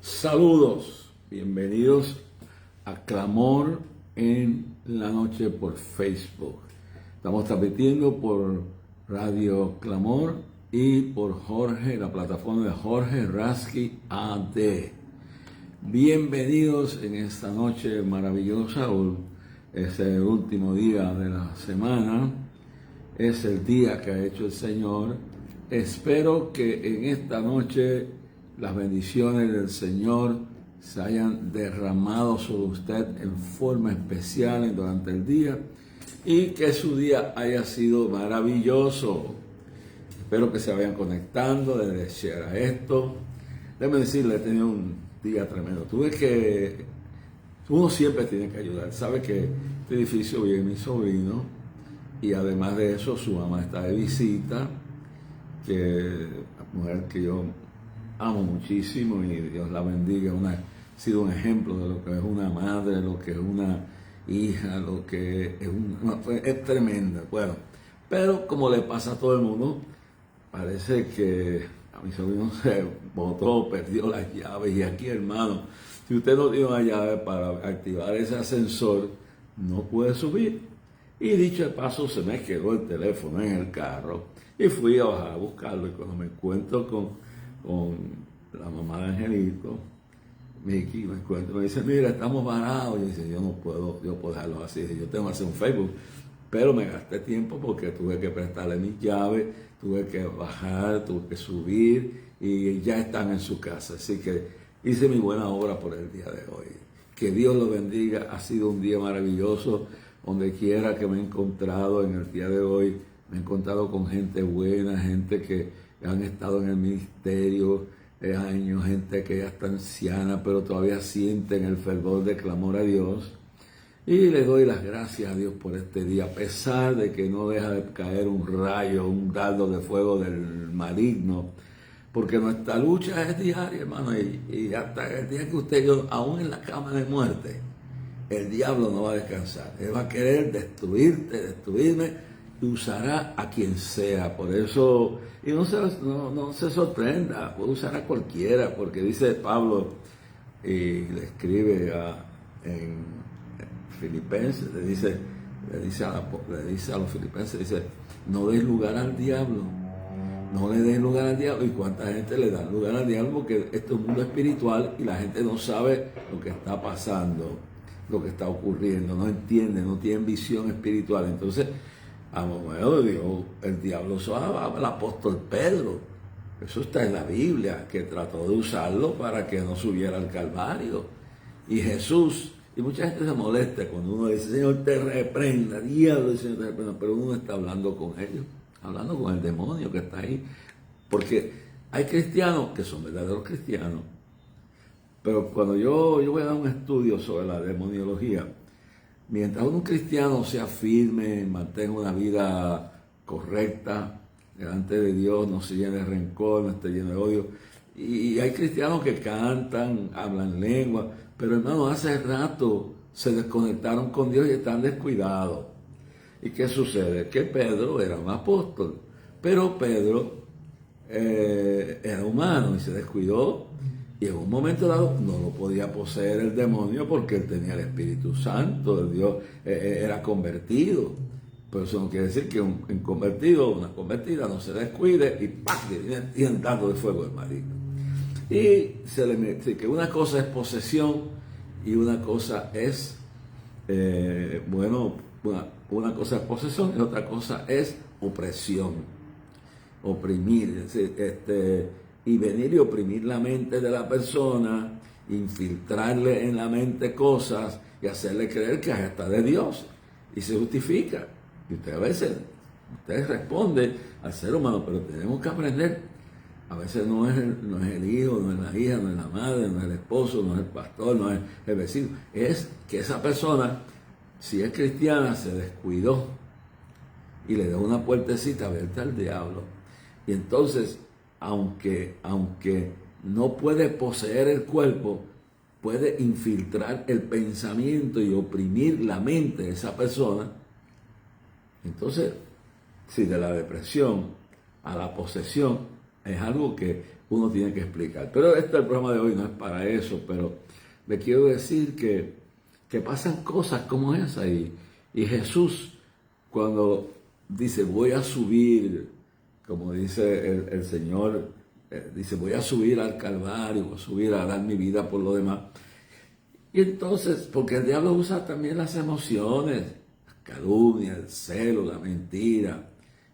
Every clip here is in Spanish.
Saludos, bienvenidos a Clamor en la Noche por Facebook. Estamos transmitiendo por Radio Clamor y por Jorge, la plataforma de Jorge Rasky AD. Bienvenidos en esta noche maravillosa, es el último día de la semana, es el día que ha hecho el Señor. Espero que en esta noche las bendiciones del Señor se hayan derramado sobre usted en forma especial durante el día y que su día haya sido maravilloso. Espero que se vayan conectando desde share a esto. Déjame decirle, he tenido un día tremendo. Uno siempre tiene que ayudar. Sabe que este edificio vive mi sobrino y además de eso su mamá está de visita, que la mujer que yo amo muchísimo y Dios la bendiga, ha sido un ejemplo de lo que es una madre, lo que es una hija, lo que es tremenda. Bueno, pero como le pasa a todo el mundo, parece que a mi sobrino se botó, perdió las llaves y aquí, hermano, si usted no tiene una llave para activar ese ascensor, no puede subir. Y dicho de paso, se me quedó el teléfono en el carro y fui a bajar a buscarlo y cuando me encuentro con la mamá de Angelito, Miki, me dice, mira, estamos varados. Yo dice, yo no puedo dejarlo así. Yo tengo que hacer un Facebook, pero me gasté tiempo porque tuve que prestarle mis llaves, tuve que bajar, tuve que subir y ya están en su casa. Así que hice mi buena obra por el día de hoy. Que Dios lo bendiga. Ha sido un día maravilloso. Donde quiera que me he encontrado en el día de hoy, me he encontrado con gente buena, gente que han estado en el ministerio años, gente que ya está anciana, pero todavía sienten el fervor de clamor a Dios. Y le doy las gracias a Dios por este día, a pesar de que no deja de caer un rayo, un dardo de fuego del maligno, porque nuestra lucha es diaria, hermano, y hasta el día que usted, aún en la cama de muerte, el diablo no va a descansar. Él va a querer destruirme, y usará a quien sea. Por eso, y no se sorprenda, puede usar a cualquiera, porque dice Pablo, y le escribe en Filipenses, le dice a los filipenses, dice, no des lugar al diablo, no le des lugar al diablo. ¿Y cuánta gente le da lugar al diablo? Porque esto es un mundo espiritual y la gente no sabe lo que está pasando, lo que está ocurriendo, no entiende, no tiene visión espiritual. Entonces, a lo mejor digo, el diablo usaba al apóstol Pedro, eso está en la Biblia, que trató de usarlo para que no subiera al Calvario. Y Jesús, y mucha gente se molesta cuando uno dice, Señor te reprenda, diablo, el Señor te reprenda, pero uno está hablando con ellos, hablando con el demonio que está ahí, porque hay cristianos que son verdaderos cristianos, pero cuando yo voy a dar un estudio sobre la demoniología, mientras un cristiano sea firme, mantenga una vida correcta delante de Dios, no se llene de rencor, no esté lleno de odio. Y hay cristianos que cantan, hablan lengua, pero hermano, hace rato se desconectaron con Dios y están descuidados. ¿Y qué sucede? Que Pedro era un apóstol, pero Pedro era humano y se descuidó. Y en un momento dado no lo podía poseer el demonio porque él tenía el Espíritu Santo de Dios, era convertido. Pero eso no quiere decir que un convertido o una convertida no se descuide y ¡pam! Tiene dando de fuego el maligno. Y se le mete que una cosa es posesión y una cosa es, una cosa es posesión y otra cosa es opresión, oprimir, es decir, y venir y oprimir la mente de la persona, infiltrarle en la mente cosas y hacerle creer que está de Dios y se justifica. Y usted responde al ser humano, pero tenemos que aprender. A veces no es el hijo, no es la hija, no es la madre, no es el esposo, no es el pastor, no es el vecino. Es que esa persona, si es cristiana, se descuidó y le da una puertecita abierta al diablo. Y entonces, aunque no puede poseer el cuerpo, puede infiltrar el pensamiento y oprimir la mente de esa persona. Entonces, si de la depresión a la posesión es algo que uno tiene que explicar. Pero el programa de hoy no es para eso, pero le quiero decir que pasan cosas como esa y Jesús cuando dice voy a subir, como dice el Señor, dice voy a subir al Calvario, voy a subir a dar mi vida por lo demás. Y entonces, porque el diablo usa también las emociones, la calumnia, el celo, la mentira,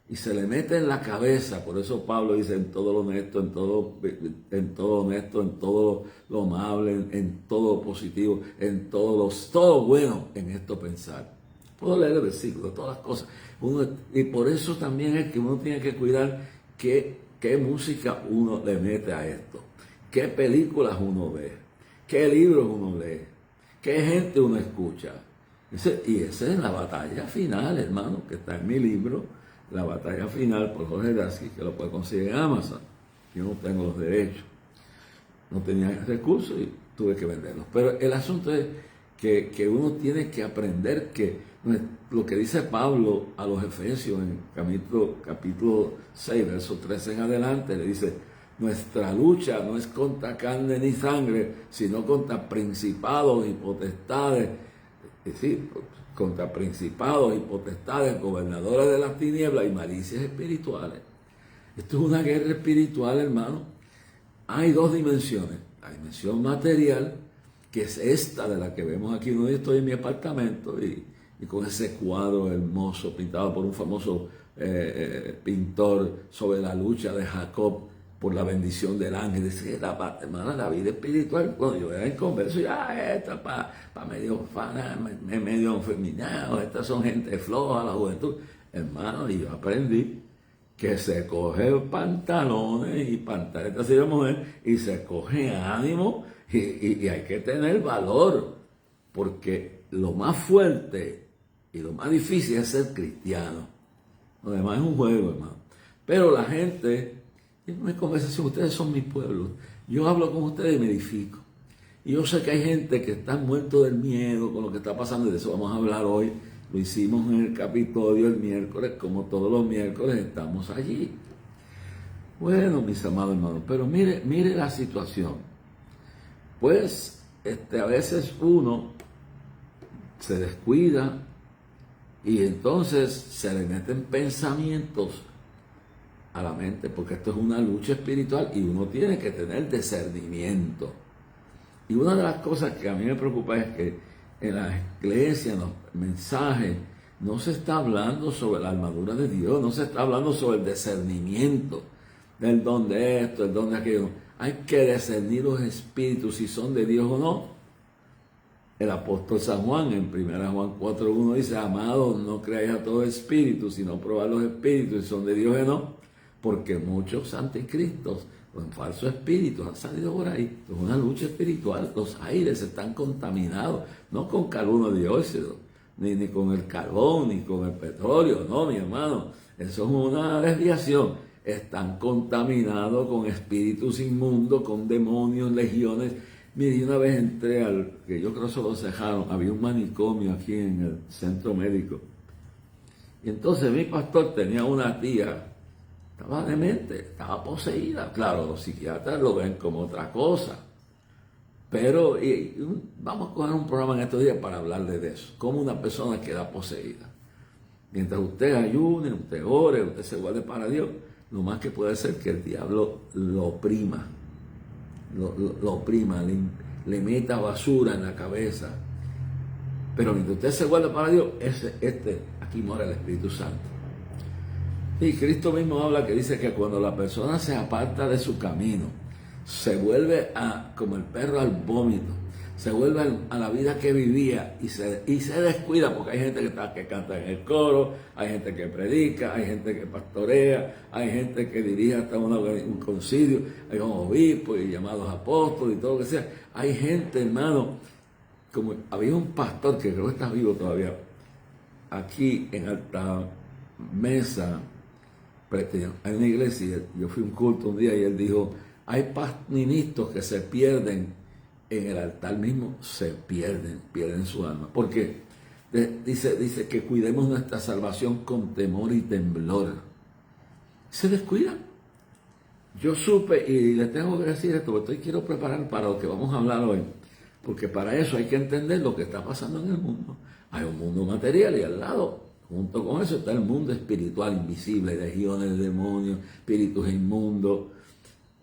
y se le mete en la cabeza. Por eso Pablo dice en todo lo honesto, en todo honesto, en todo lo amable, en todo lo positivo, en todo bueno, en esto pensar. Puedo leer el versículo, todas las cosas. Y por eso también es que uno tiene que cuidar qué música uno le mete a esto, qué películas uno ve, qué libros uno lee, qué gente uno escucha. Y esa es la batalla final, hermano, que está en mi libro, La batalla final, por Jorge Dasky, que lo puede conseguir en Amazon. Yo no tengo los derechos, no tenía recursos y tuve que venderlos. Pero el asunto es que uno tiene que aprender que lo que dice Pablo a los Efesios en capítulo 6, verso 13 en adelante, le dice, nuestra lucha no es contra carne ni sangre, sino contra principados y potestades, es decir, contra principados y potestades, gobernadores de las tinieblas y malicias espirituales. Esto es una guerra espiritual, hermano. Hay dos dimensiones. La dimensión material, que es esta de la que vemos aquí, donde estoy en mi apartamento y con ese cuadro hermoso pintado por un famoso pintor sobre la lucha de Jacob por la bendición del ángel. Dice, hermano, la vida espiritual, cuando yo era en converso, esta para medio feminado, estas son gente floja, la juventud. Hermano, y yo aprendí que se coge pantalones y pantaletas de mujer y se coge ánimo y hay que tener valor, porque lo más fuerte y lo más difícil es ser cristiano. Lo demás es un juego, hermano. Pero la gente, en mi conversación, ustedes son mi pueblo. Yo hablo con ustedes y me edifico. Y yo sé que hay gente que está muerto del miedo con lo que está pasando, y de eso vamos a hablar hoy. Lo hicimos en el capítulo el miércoles, como todos los miércoles estamos allí. Bueno, mis amados hermanos, pero mire la situación. Pues a veces uno se descuida y entonces se le meten pensamientos a la mente, porque esto es una lucha espiritual y uno tiene que tener discernimiento. Y una de las cosas que a mí me preocupa es que en las iglesias, en los mensajes, no se está hablando sobre la armadura de Dios, no se está hablando sobre el discernimiento del don de esto, el don de aquello. Hay que discernir los espíritus si son de Dios o no. El apóstol San Juan en 1 Juan 4:1 dice, amados, no creáis a todo espíritu, sino probad los espíritus si son de Dios o no, porque muchos anticristos o en falsos espíritus han salido por ahí. Es una lucha espiritual. Los aires están contaminados, no con carbono de dióxido, ni con el carbón, ni con el petróleo, no, mi hermano. Eso es una desviación. Están contaminados con espíritus inmundos, con demonios, legiones. Mire, una vez entré que yo creo que se lo cejaron, había un manicomio aquí en el centro médico. Y entonces mi pastor tenía una tía, estaba demente, estaba poseída. Claro, los psiquiatras lo ven como otra cosa. Pero vamos a coger un programa en estos días para hablarle de eso. Cómo una persona queda poseída. Mientras usted ayune, usted ore, usted se guarde para Dios, lo más que puede ser que el diablo lo oprima. Lo oprima, le meta basura en la cabeza. Pero mientras usted se guarda para Dios, aquí mora el Espíritu Santo. Y Cristo mismo habla que dice que cuando la persona se aparta de su camino, se vuelve como el perro al vómito, se vuelve a la vida que vivía y se descuida, porque hay gente que canta en el coro, hay gente que predica, hay gente que pastorea, hay gente que dirige hasta un concilio, hay obispos y llamados apóstoles y todo lo que sea. Hay gente, hermano, como había un pastor que creo que está vivo todavía, aquí en Alta Mesa, hay una iglesia, yo fui a un culto un día y él dijo, hay ministros que se pierden en el altar mismo, se pierden su alma. ¿Por qué? Dice que cuidemos nuestra salvación con temor y temblor. Se descuidan. yo supe, y le tengo que decir esto, porque quiero preparar para lo que vamos a hablar hoy, porque para eso hay que entender lo que está pasando en el mundo. Hay un mundo material y al lado, junto con eso, está el mundo espiritual invisible, legiones de demonios, espíritus inmundos,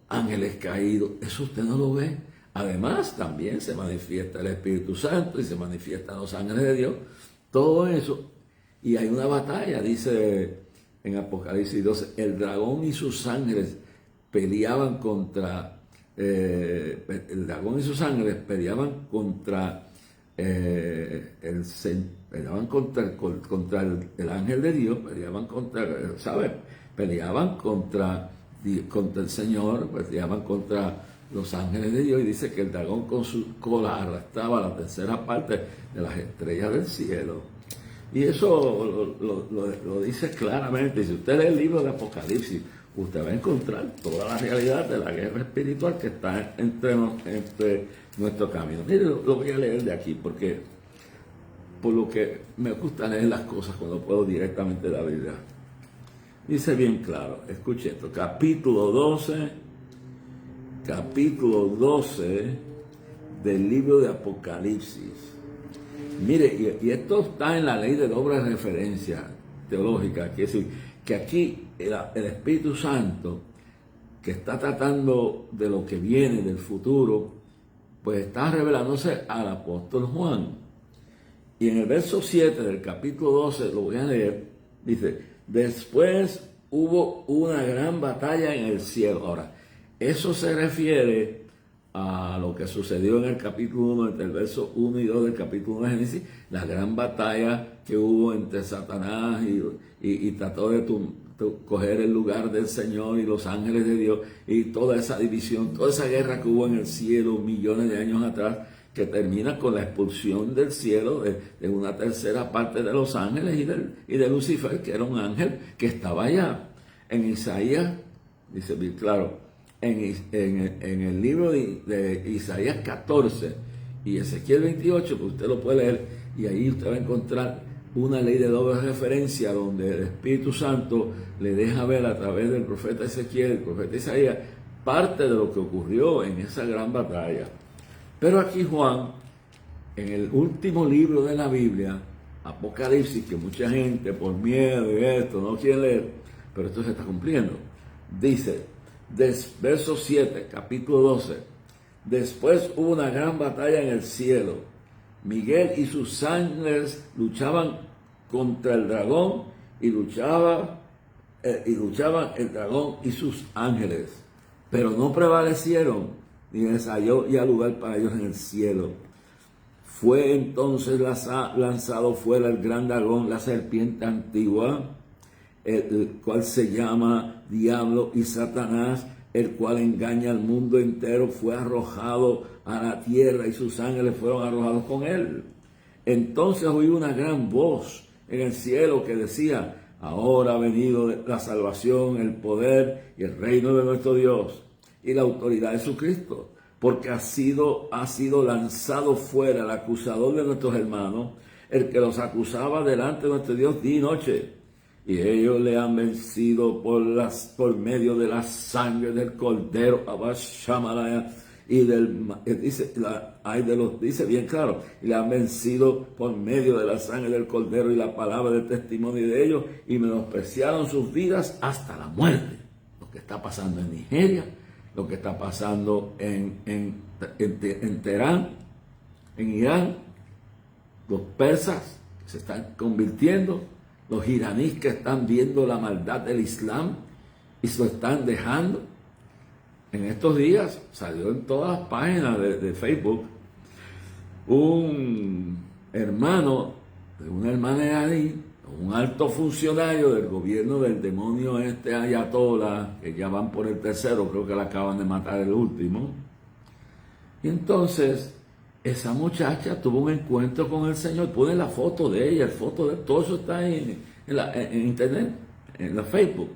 ángeles caídos. Eso usted no lo ve. Además, también se manifiesta el Espíritu Santo y se manifiestan los ángeles de Dios. Todo eso. Y hay una batalla, dice en Apocalipsis 12, el dragón y sus ángeles peleaban contra el dragón y sus ángeles peleaban contra peleaban contra el ángel de Dios, peleaban contra, ¿sabes? Peleaban contra el Señor, peleaban contra los ángeles de Dios, y dice que el dragón con su cola arrastraba la tercera parte de las estrellas del cielo. Y eso lo dice claramente. Si usted lee el libro de Apocalipsis, usted va a encontrar toda la realidad de la guerra espiritual que está entre nuestro camino. Mire, lo voy a leer de aquí, porque por lo que me gusta leer las cosas cuando puedo directamente de la Biblia. Dice bien claro, escuche esto, capítulo 12 del libro de Apocalipsis. Mire, y esto está en la ley de doble referencia teológica, quiere decir que aquí el Espíritu Santo, que está tratando de lo que viene, del futuro, pues está revelándose al apóstol Juan. Y en el verso 7 del capítulo 12, lo voy a leer, dice, después hubo una gran batalla en el cielo. Ahora, eso se refiere a lo que sucedió en el capítulo 1, entre el verso 1 y 2 del capítulo 1 de Génesis, la gran batalla que hubo entre Satanás y trató de coger el lugar del Señor y los ángeles de Dios, y toda esa división, toda esa guerra que hubo en el cielo millones de años atrás, que termina con la expulsión del cielo de una tercera parte de los ángeles y de Lucifer, que era un ángel que estaba allá. En Isaías, dice bien claro, en el libro de Isaías 14 y Ezequiel 28, pues usted lo puede leer, y ahí usted va a encontrar una ley de doble referencia donde el Espíritu Santo le deja ver a través del profeta Ezequiel, el profeta Isaías, parte de lo que ocurrió en esa gran batalla. Pero aquí Juan, en el último libro de la Biblia, Apocalipsis, que mucha gente por miedo y esto no quiere leer, pero esto se está cumpliendo, dice, verso 7, capítulo 12, después hubo una gran batalla en el cielo. Miguel y sus ángeles luchaban contra el dragón y luchaban el dragón y sus ángeles, pero no prevalecieron, ni les halló ya lugar para ellos en el cielo. Fue entonces lanzado fuera el gran dragón, la serpiente antigua, el cual se llama Diablo y Satanás, el cual engaña al mundo entero. Fue arrojado a la tierra y sus ángeles fueron arrojados con él. Entonces oí una gran voz en el cielo que decía, ahora ha venido la salvación, el poder y el reino de nuestro Dios y la autoridad de Jesucristo, porque ha sido lanzado fuera el acusador de nuestros hermanos, el que los acusaba delante de nuestro Dios día y noche. Y ellos le han vencido por medio de la sangre del Cordero, y dice bien claro, y le han vencido por medio de la sangre del Cordero y la palabra del testimonio de ellos, y menospreciaron sus vidas hasta la muerte. Lo que está pasando en Nigeria, lo que está pasando en Teherán, en Irán, los persas que se están convirtiendo, los iraníes que están viendo la maldad del Islam y se lo están dejando. En estos días salió en todas las páginas de Facebook un hermano de una hermana iraní, un alto funcionario del gobierno del demonio ayatollah, que ya van por el tercero, creo que la acaban de matar el último. Y entonces esa muchacha tuvo un encuentro con el Señor. Pone la foto de ella, todo eso está en internet, en la Facebook.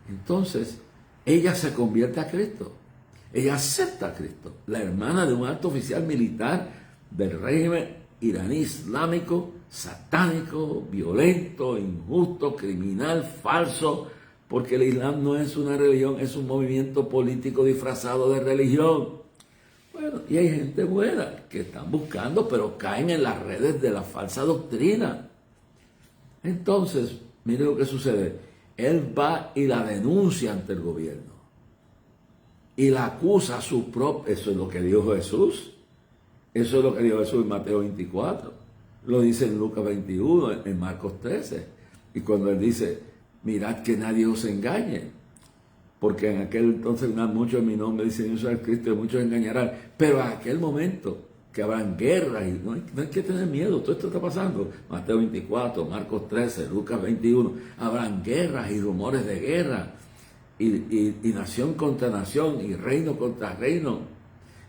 Entonces ella se convierte a Cristo, ella acepta a Cristo, la hermana de un alto oficial militar del régimen iraní islámico, satánico, violento, injusto, criminal, falso, porque el Islam no es una religión, es un movimiento político disfrazado de religión. Bueno, y hay gente buena que están buscando, pero caen en las redes de la falsa doctrina. Entonces, mire lo que sucede. Él va y la denuncia ante el gobierno. Y la acusa a su propio. Eso es lo que dijo Jesús. Eso es lo que dijo Jesús en Mateo 24. Lo dice en Lucas 21, en Marcos 13. Y cuando él dice, mirad que nadie os engañe. Porque en aquel entonces muchos en mi nombre dicen, yo soy el Cristo, y muchos engañarán. Pero en aquel momento que habrán guerras, y no hay que tener miedo, todo esto está pasando. Mateo 24, Marcos 13, Lucas 21, habrán guerras y rumores de guerra, y nación contra nación, y reino contra reino.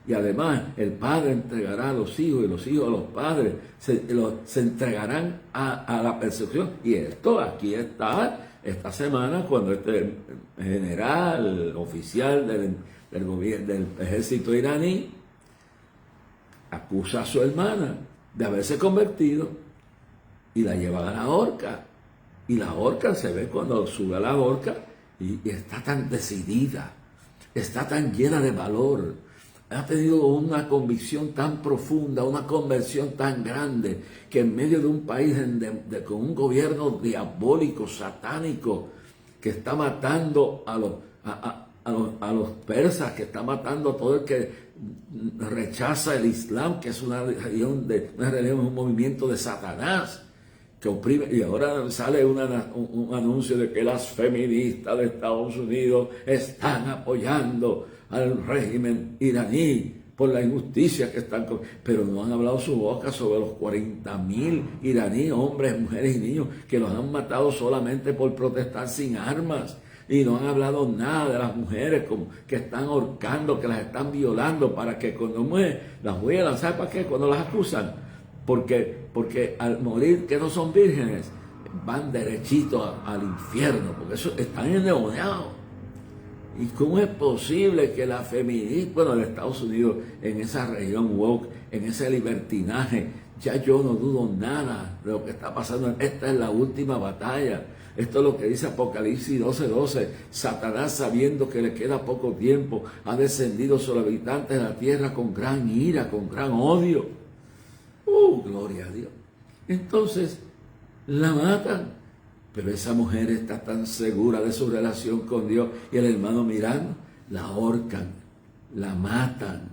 Y además el padre entregará a los hijos, y los hijos a los padres, se entregarán a la persecución. Y esto aquí está, esta semana, cuando este general, oficial del gobierno, del ejército iraní, acusa a su hermana de haberse convertido y la llevan a la horca. Y la horca se ve cuando sube a la horca y está tan decidida, está tan llena de valor, ha tenido una convicción tan profunda, una conversión tan grande, que en medio de un país con un gobierno diabólico, satánico, que está matando a los persas, que está matando a todo el que rechaza el Islam, que es una religión, un movimiento de Satanás, que oprime. Y ahora sale un anuncio de que las feministas de Estados Unidos están apoyando al régimen iraní por la injusticia que están con... Pero no han hablado su boca sobre los 40.000 iraníes, hombres, mujeres y niños, que los han matado solamente por protestar sin armas. Y no han hablado nada de las mujeres que están ahorcando, que las están violando, para que cuando las voy a lanzar, ¿para qué? Cuando las acusan. Porque al morir, que no son vírgenes, van derechito al infierno, porque eso están endemoniados. ¿Y cómo es posible que la feminista, bueno, de Estados Unidos, en esa región woke, en ese libertinaje, ya yo no dudo nada de lo que está pasando? Esta es la última batalla. Esto es lo que dice Apocalipsis 12:12. Satanás, sabiendo que le queda poco tiempo, ha descendido sobre los habitantes de la tierra con gran ira, con gran odio. Gloria a Dios. Entonces, la matan. Pero esa mujer está tan segura de su relación con Dios, y el hermano mirando, la ahorcan, la matan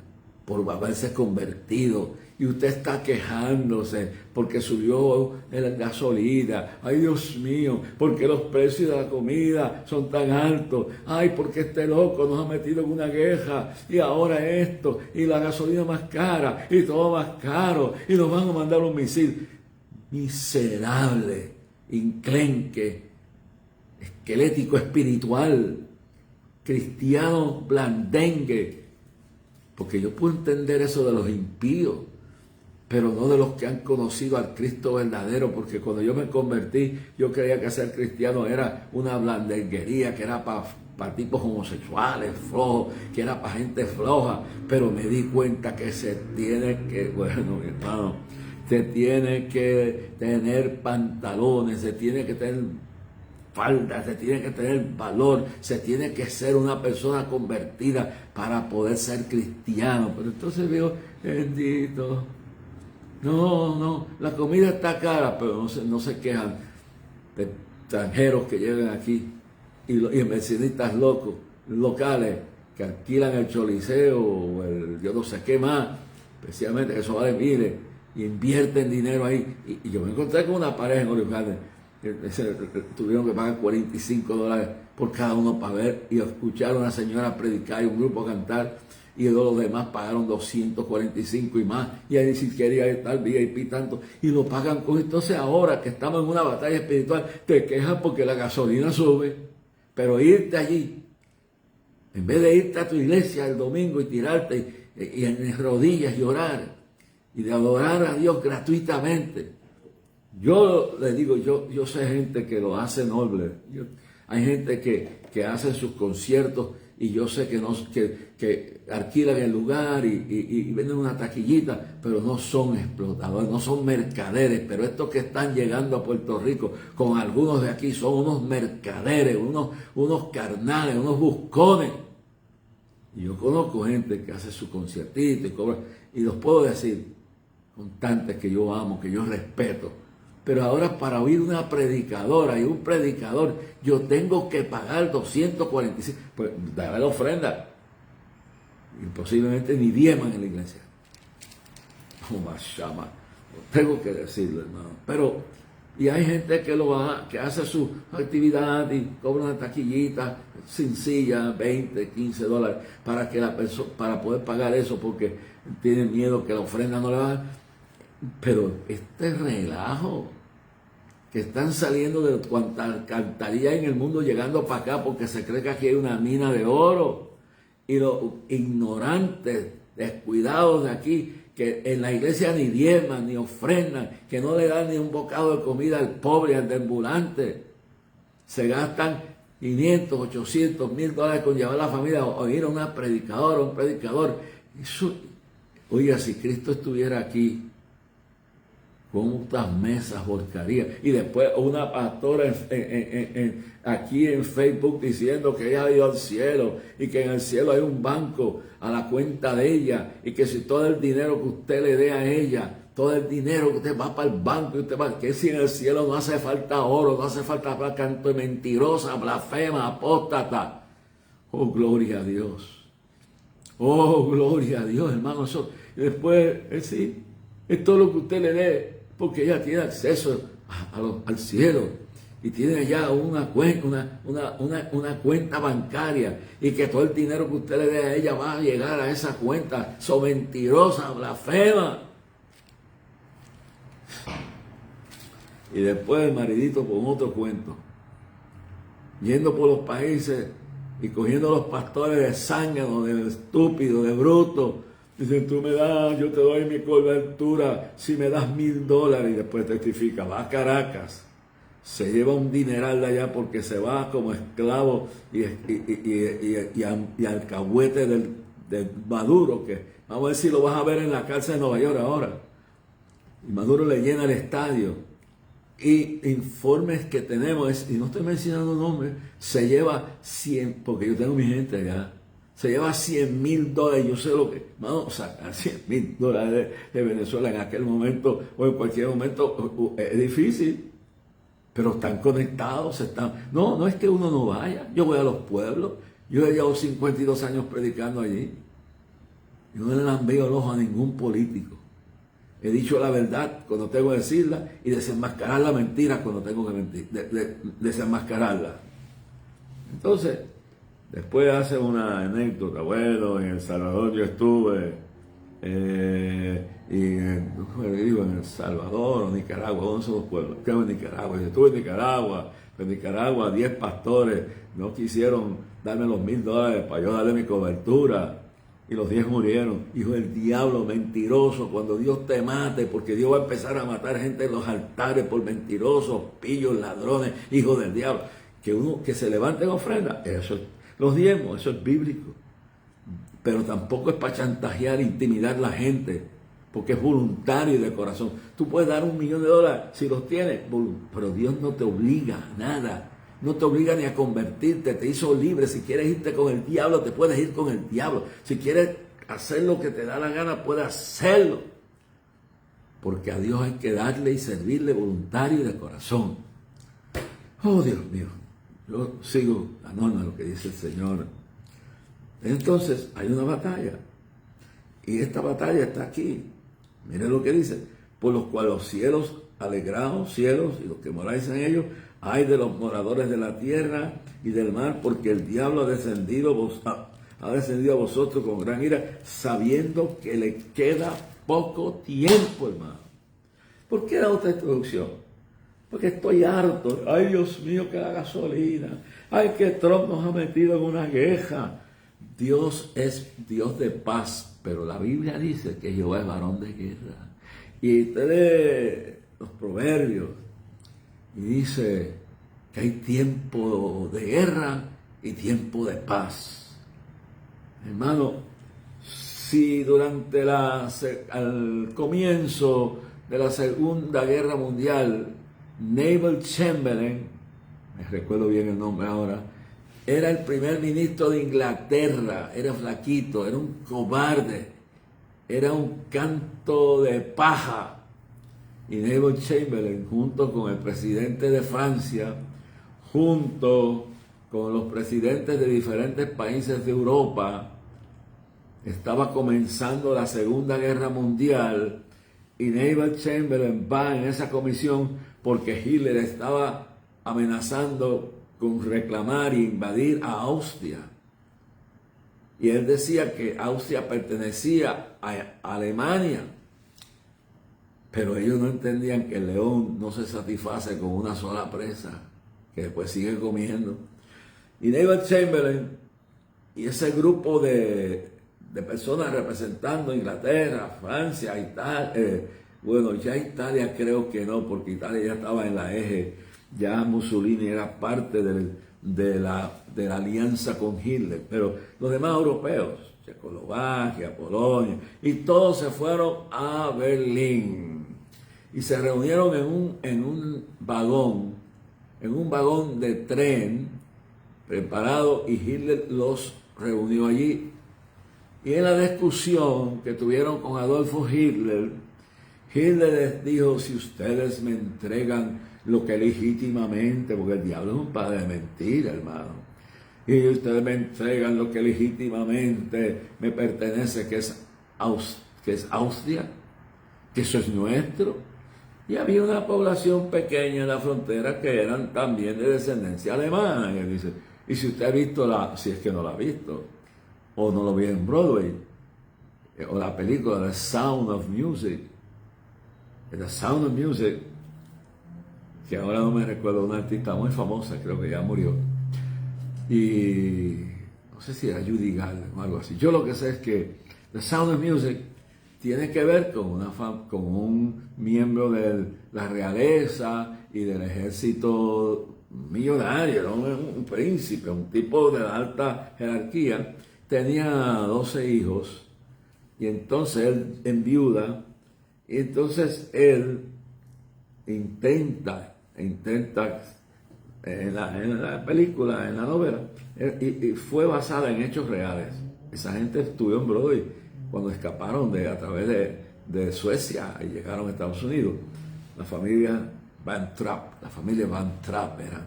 por haberse convertido. Y usted está quejándose porque subió la gasolina. Ay, Dios mío, porque los precios de la comida son tan altos. Ay, porque este loco nos ha metido en una guerra, y ahora esto, y la gasolina más cara, y todo más caro, y nos van a mandar un misil. Miserable, enclenque, esquelético espiritual, cristiano blandengue. Porque yo puedo entender eso de los impíos, pero no de los que han conocido al Cristo verdadero. Porque cuando yo me convertí, yo creía que ser cristiano era una blandenguería, que era para tipos homosexuales, flojos, que era para gente floja. Pero me di cuenta que se tiene que, bueno, mi hermano, se tiene que tener pantalones, se tiene que tener falda, se tiene que tener valor, se tiene que ser una persona convertida para poder ser cristiano. Pero entonces digo, bendito, no, la comida está cara, pero no se quejan de extranjeros que llegan aquí, y inversionistas locales que alquilan el Choliseo o el yo no sé qué más, especialmente que eso vale miles, y invierten dinero ahí. Y yo me encontré con una pareja en Olive Garden, tuvieron que pagar $45 por cada uno para ver y escuchar a una señora predicar y un grupo cantar, y los demás pagaron 245 y más, y ahí si quería estar VIP tanto, y lo pagan con. Entonces ahora que estamos en una batalla espiritual, te quejas porque la gasolina sube, pero irte allí, en vez de irte a tu iglesia el domingo y tirarte y en rodillas llorar y de adorar a Dios gratuitamente. Yo le digo, yo sé gente que lo hace noble. Hay gente que hace sus conciertos y yo sé que alquilan el lugar y venden una taquillita, pero no son explotadores, no son mercaderes. Pero estos que están llegando a Puerto Rico, con algunos de aquí, son unos mercaderes, unos carnales, unos buscones. Y yo conozco gente que hace su conciertito y cobra, y los puedo decir, cantantes que yo amo, que yo respeto. Pero ahora para oír una predicadora y un predicador, yo tengo que pagar 245. Pues dame la ofrenda. Y posiblemente ni diezman en la iglesia. Oh, mashama. Tengo que decirlo, hermano. Pero, y hay gente que hace su actividad y cobra una taquillita sencilla, 20, 15 dólares, para que para poder pagar eso, porque tienen miedo que la ofrenda no le va a dar. Pero este relajo, que están saliendo de cuanta alcantarilla en el mundo llegando para acá porque se cree que aquí hay una mina de oro, y los ignorantes, descuidados de aquí, que en la iglesia ni diezman, ni ofrendan, que no le dan ni un bocado de comida al pobre, al ambulante, se gastan 500, 800, 1000 dólares con llevar a la familia o ir a una predicadora, un predicador. Eso, oiga, si Cristo estuviera aquí, ¿cuántas mesas volcaría? Y después una pastora aquí en Facebook diciendo que ella ha ido al cielo y que en el cielo hay un banco a la cuenta de ella, y que si todo el dinero que usted le dé a ella, todo el dinero que usted va para el banco, y usted va, que si en el cielo no hace falta oro, no hace falta canto de mentirosa, blasfema, apóstata. Oh, gloria a Dios. Oh, gloria a Dios, hermano. Eso. Y después, sí, es todo lo que usted le dé, porque ella tiene acceso al cielo y tiene ya una cuenta bancaria, y que todo el dinero que usted le dé a ella va a llegar a esa cuenta. Son mentirosa, blasfema. Y después el maridito con otro cuento, yendo por los países y cogiendo a los pastores de zángano, de estúpido, de bruto. Dicen, tú me das, yo te doy mi cobertura si me das $1000, y después testifica, va a Caracas, se lleva un dineral de allá porque se va como esclavo y alcahuete del Maduro, que vamos a ver si lo vas a ver en la cárcel de Nueva York ahora. Y Maduro le llena el estadio. Y informes que tenemos, y no estoy mencionando nombres, se lleva 100, porque yo tengo mi gente allá, se lleva $100,000. Yo sé lo que, vamos a sacar $100,000 de Venezuela en aquel momento o en cualquier momento. Es difícil, pero están conectados, no es que uno no vaya. Yo voy a los pueblos, yo he llevado 52 años predicando allí, y no le lambeo el ojo a ningún político. He dicho la verdad cuando tengo que decirla, y desenmascarar la mentira cuando tengo que mentir, desenmascararla. Entonces, después hace una anécdota. Bueno, en El Salvador yo estuve, en El Salvador o Nicaragua, ¿dónde son los pueblos? Creo en Nicaragua. Yo estuve en Nicaragua. En Nicaragua 10 pastores no quisieron darme los $1000 para yo darle mi cobertura, y los 10 murieron. Hijo del diablo, mentiroso. Cuando Dios te mate, porque Dios va a empezar a matar gente en los altares por mentirosos, pillos, ladrones, hijos del diablo. Que se levanten ofrendas, eso es, los diezmos, eso es bíblico. Pero tampoco es para chantajear, intimidar a la gente, porque es voluntario y de corazón. Tú puedes dar $1,000,000 si los tienes, pero Dios no te obliga a nada. No te obliga ni a convertirte, te hizo libre. Si quieres irte con el diablo, te puedes ir con el diablo. Si quieres hacer lo que te da la gana, puedes hacerlo. Porque a Dios hay que darle y servirle voluntario y de corazón. Oh, Dios mío. Yo sigo la norma de lo que dice el Señor. Entonces, hay una batalla. Y esta batalla está aquí. Miren lo que dice. Por los cuales los cielos, alegrados cielos, y los que moráis en ellos, ay de los moradores de la tierra y del mar, porque el diablo ha descendido a vosotros con gran ira, sabiendo que le queda poco tiempo, hermano. ¿Por qué da otra introducción? Porque estoy harto. Ay, Dios mío, que la gasolina. Ay, que Trump nos ha metido en una queja. Dios es Dios de paz, pero la Biblia dice que Jehová es varón de guerra. Y usted lee los proverbios y dice que hay tiempo de guerra y tiempo de paz. Hermano, si durante al comienzo de la Segunda Guerra Mundial, Neville Chamberlain, me recuerdo bien el nombre ahora, era el primer ministro de Inglaterra, era flaquito, era un cobarde, era un canto de paja. Y Neville Chamberlain, junto con el presidente de Francia, junto con los presidentes de diferentes países de Europa, estaba comenzando la Segunda Guerra Mundial, y Neville Chamberlain va en esa comisión porque Hitler estaba amenazando con reclamar e invadir a Austria. Y él decía que Austria pertenecía a Alemania. Pero ellos no entendían que el león no se satisface con una sola presa, que después sigue comiendo. Y Neville Chamberlain y ese grupo de personas representando Inglaterra, Francia, Italia, bueno, ya Italia creo que no, porque Italia ya estaba en la eje, ya Mussolini era parte de la alianza con Hitler, pero los demás europeos, Checoslovaquia, Polonia, y todos se fueron a Berlín y se reunieron en un vagón de tren preparado, y Hitler los reunió allí. Y en la discusión que tuvieron con Adolfo Hitler, Hitler les dijo: si ustedes me entregan lo que legítimamente, porque el diablo es un padre de mentira, hermano, y ustedes me entregan lo que legítimamente me pertenece, que es Austria, que eso es nuestro. Y había una población pequeña en la frontera que eran también de descendencia alemana. Y él dice: y si usted ha visto si es que no la ha visto, o no lo vi en Broadway, o la película The Sound of Music, que ahora no me recuerdo, una artista muy famosa, creo que ya murió, y no sé si era Judy Garland o algo así. Yo lo que sé es que The Sound of Music tiene que ver con un miembro de la realeza y del ejército millonario, ¿no? Un príncipe, un tipo de alta jerarquía. Tenía 12 hijos, y entonces él enviuda, y entonces él intenta en la película, en la novela, y fue basada en hechos reales. Esa gente estuvo en Broadway cuando escaparon a través de Suecia y llegaron a Estados Unidos. La familia Van Trapp era.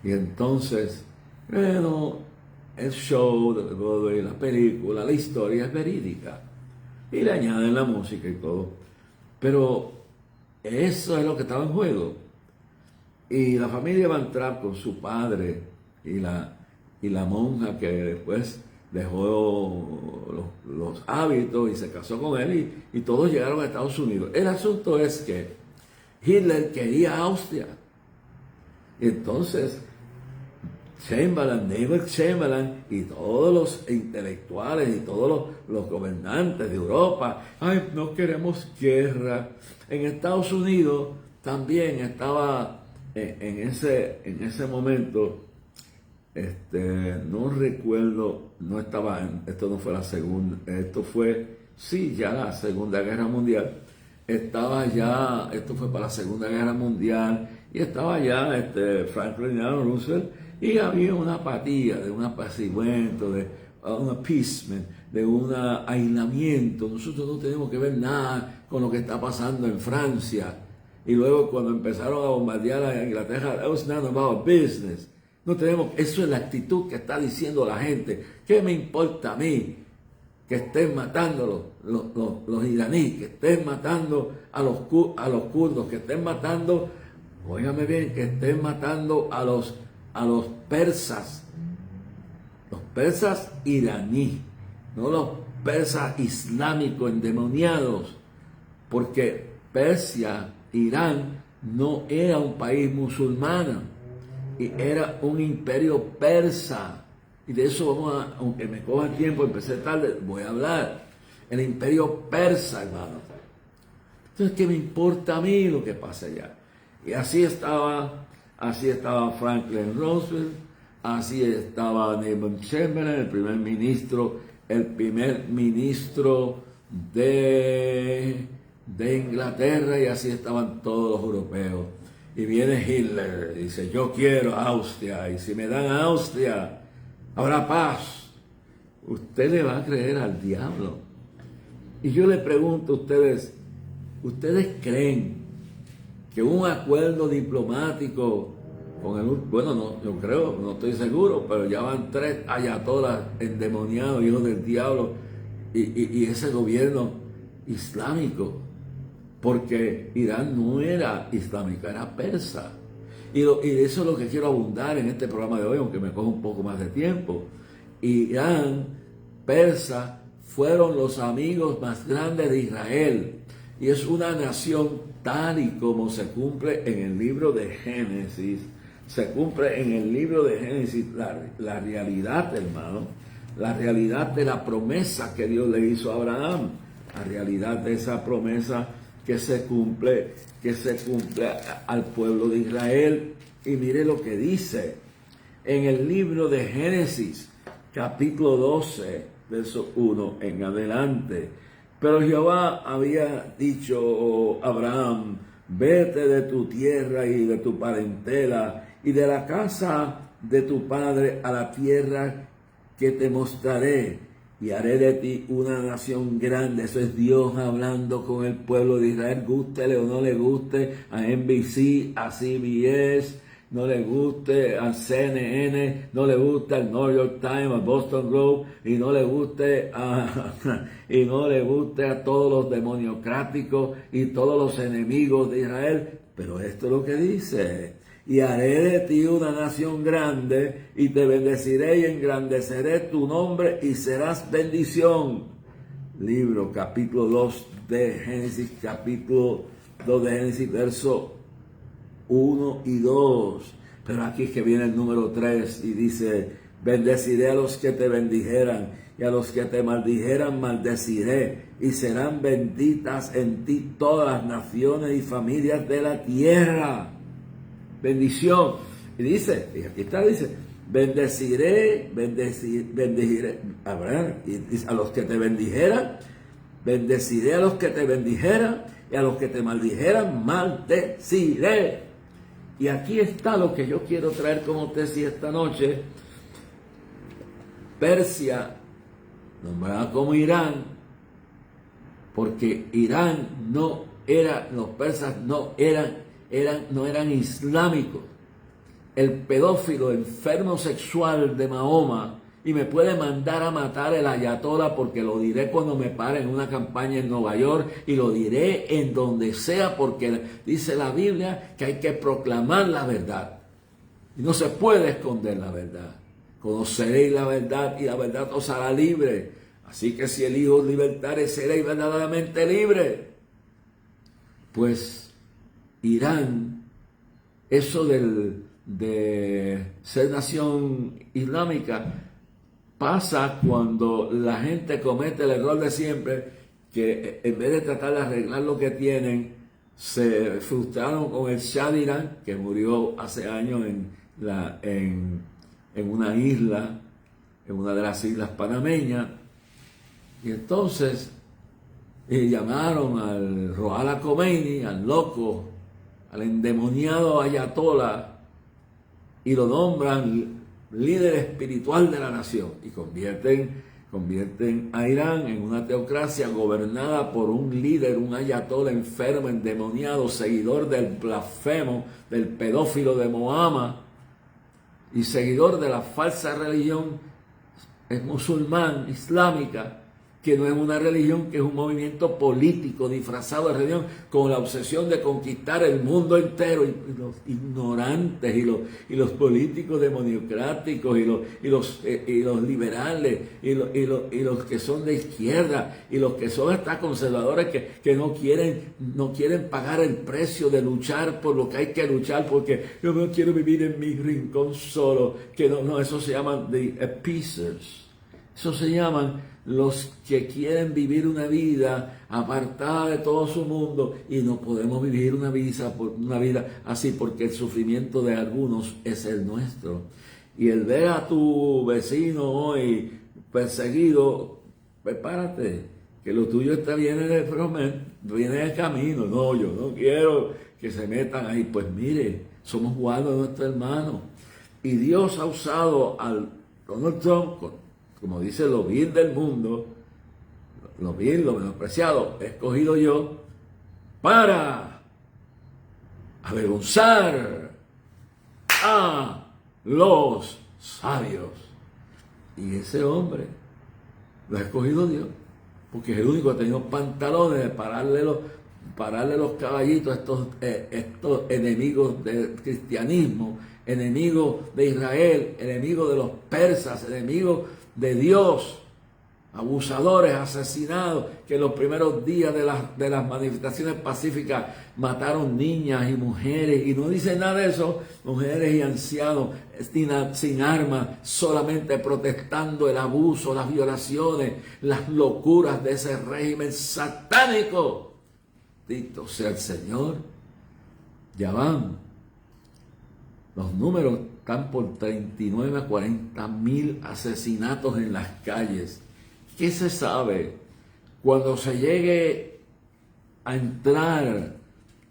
Y entonces, bueno, el show de Broadway, la película, la historia es verídica, y le añaden la música y todo, pero eso es lo que estaba en juego. Y la familia Van Trapp, con su padre y la monja que después dejó los hábitos y se casó con él, y todos llegaron a Estados Unidos. El asunto es que Hitler quería Austria, y entonces Neville Chamberlain y todos los intelectuales y todos los gobernantes de Europa: ay, no queremos guerra. En Estados Unidos también estaba en ese momento, no recuerdo, esto no fue la segunda, esto fue, sí, ya la Segunda Guerra Mundial. Esto fue para la Segunda Guerra Mundial, y estaba ya Franklin Delano Roosevelt, y había una apatía, de un apaciguamiento, de un appeasement, de un aislamiento. Nosotros no tenemos que ver nada con lo que está pasando en Francia. Y luego, cuando empezaron a bombardear a Inglaterra, that was none of our business. No tenemos, eso es la actitud que está diciendo la gente. ¿Qué me importa a mí que estén matando los iraníes, que estén matando a los kurdos, que estén matando, óigame bien, que estén matando a los persas iraníes, no los persas islámicos endemoniados, porque Persia, Irán, no era un país musulmán, y era un imperio persa. Y de eso aunque me coja tiempo, empecé tarde, voy a hablar. El imperio persa, hermano. Entonces, ¿qué me importa a mí lo que pasa allá? Y así estaba Franklin Roosevelt, así estaba Neville Chamberlain, el primer ministro el primer ministro de Inglaterra, y así estaban todos los europeos. Y viene Hitler y dice: yo quiero Austria, y si me dan Austria habrá paz. Usted le va a creer al diablo. Y yo le pregunto a ustedes, ¿ustedes creen que un acuerdo diplomático con el... Bueno, no, yo creo, no estoy seguro, pero ya van 3 ayatolas endemoniados, hijos del diablo, y ese gobierno islámico, porque Irán no era islámica, era persa. Y eso es lo que quiero abundar en este programa de hoy, aunque me coja un poco más de tiempo. Irán, persa, fueron los amigos más grandes de Israel, y es una nación tal y como se cumple en el libro de Génesis. Se cumple en el libro de Génesis la realidad, hermano, la realidad de la promesa que Dios le hizo a Abraham, la realidad de esa promesa que se cumple al pueblo de Israel. Y mire lo que dice en el libro de Génesis, capítulo 12, verso 1 en adelante. Pero Jehová había dicho a Abraham: vete de tu tierra y de tu parentela y de la casa de tu padre a la tierra que te mostraré, y haré de ti una nación grande. Eso es Dios hablando con el pueblo de Israel, gústele o no le guste a NBC, a CBS, no le guste a CNN, no le guste al New York Times, al Boston Globe, y no le guste a todos los demoniocráticos y todos los enemigos de Israel. Pero esto es lo que dice: y haré de ti una nación grande, y te bendeciré y engrandeceré tu nombre, y serás bendición. Libro, capítulo 2 de Génesis, capítulo 2 de Génesis, verso 1 y 2. Pero aquí es que viene el número 3 y dice: bendeciré a los que te bendijeran, y a los que te maldijeran maldeciré, y serán benditas en ti todas las naciones y familias de la tierra. Bendición. Y dice, y aquí está, dice: bendeciré a los que te bendijeran, bendeciré a los que te bendijeran, y a los que te maldijeran maldeciré. Y aquí está lo que yo quiero traer como tesis esta noche. Persia, nombrada como Irán, porque Irán no era, los persas no eran islámicos. El pedófilo enfermo sexual de Mahoma, y me puede mandar a matar el ayatollah, porque lo diré cuando me pare en una campaña en Nueva York, y lo diré en donde sea, porque dice la Biblia que hay que proclamar la verdad y no se puede esconder la verdad. Conoceréis la verdad y la verdad os hará libre. Así que si el Hijo os libertare, seréis verdaderamente libre. Pues Irán, eso de ser nación islámica, pasa cuando la gente comete el error de siempre, que en vez de tratar de arreglar lo que tienen, se frustraron con el Shah de Irán, que murió hace años en una isla, en una de las islas panameñas. Y entonces llamaron al Ruhollah Khomeini, al loco, al endemoniado ayatollah, y lo nombran líder espiritual de la nación, y convierten a Irán en una teocracia gobernada por un líder, un ayatollah enfermo, endemoniado, seguidor del blasfemo, del pedófilo de Mahoma, y seguidor de la falsa religión musulmán, islámica, que no es una religión, que es un movimiento político disfrazado de religión, con la obsesión de conquistar el mundo entero. Y los ignorantes y los políticos democráticos y los liberales y los que son de izquierda y los que son hasta conservadores, que no quieren pagar el precio de luchar por lo que hay que luchar, porque yo no quiero vivir en mi rincón solo. Que no, eso se llaman the appeasers. Eso se llaman los que quieren vivir una vida apartada de todo su mundo, y no podemos vivir una vida así, porque el sufrimiento de algunos es el nuestro. Y el ver a tu vecino hoy perseguido prepárate, que lo tuyo viene de camino. No, yo no quiero que se metan ahí. Pues mire, somos guardas de nuestro hermano. Y Dios ha usado al Donald Trump, como dice lo vil del mundo, lo vil, lo menospreciado, he escogido yo para avergonzar a los sabios. Y ese hombre lo ha escogido Dios, porque es el único que ha tenido pantalones de pararle los caballitos a estos enemigos del cristianismo, enemigos de Israel, enemigos de los persas, enemigos de Dios, abusadores, asesinados, que en los primeros días de las manifestaciones pacíficas mataron niñas y mujeres, y no dice nada de eso, mujeres y ancianos sin armas, solamente protestando el abuso, las violaciones, las locuras de ese régimen satánico. Bendito sea el Señor. Ya van, los números están por 39 a 40 mil asesinatos en las calles. ¿Qué se sabe? Cuando se llegue a entrar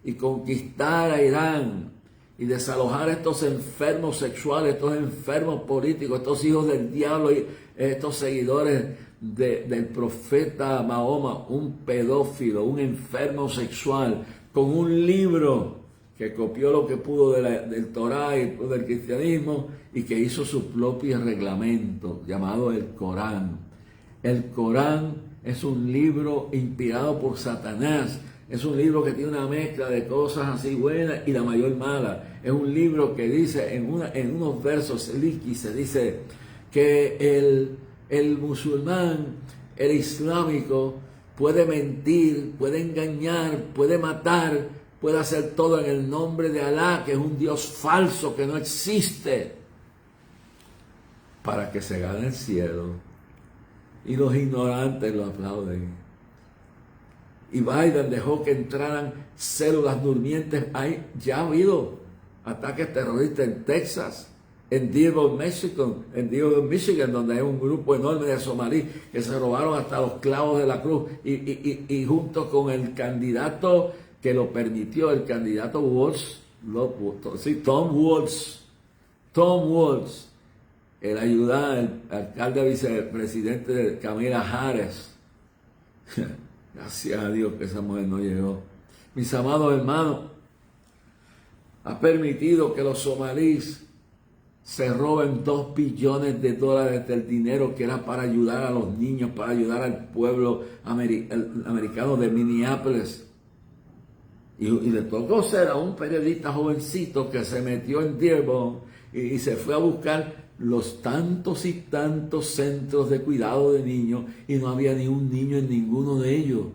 y conquistar a Irán y desalojar a estos enfermos sexuales, estos enfermos políticos, estos hijos del diablo y estos seguidores del profeta Mahoma, un pedófilo, un enfermo sexual, con un libro que copió lo que pudo del Torá y del cristianismo y que hizo su propio reglamento llamado el Corán. El Corán es un libro inspirado por Satanás. Es un libro que tiene una mezcla de cosas así buenas y la mayor mala. Es un libro que dice en unos versos se dice que el musulmán, el islámico, puede mentir, puede engañar, puede matar, puede hacer todo en el nombre de Alá, que es un Dios falso, que no existe, para que se gane el cielo. Y los ignorantes lo aplauden. Y Biden dejó que entraran células durmientes. Ya ha habido ataques terroristas en Texas, en Dearborn, Michigan, donde hay un grupo enorme de somalíes que se robaron hasta los clavos de la cruz. Y junto con el candidato que lo permitió, el candidato Tom Woods, el ayudante, el alcalde vicepresidente de Kamala Harris. Gracias a Dios que esa mujer no llegó. Mis amados hermanos, ha permitido que los somalíes se roben $2 billones del dinero que era para ayudar a los niños, para ayudar al pueblo americano de Minneapolis. Y le tocó ser a un periodista jovencito que se metió en Dearborn y se fue a buscar los tantos y tantos centros de cuidado de niños y no había ni un niño en ninguno de ellos.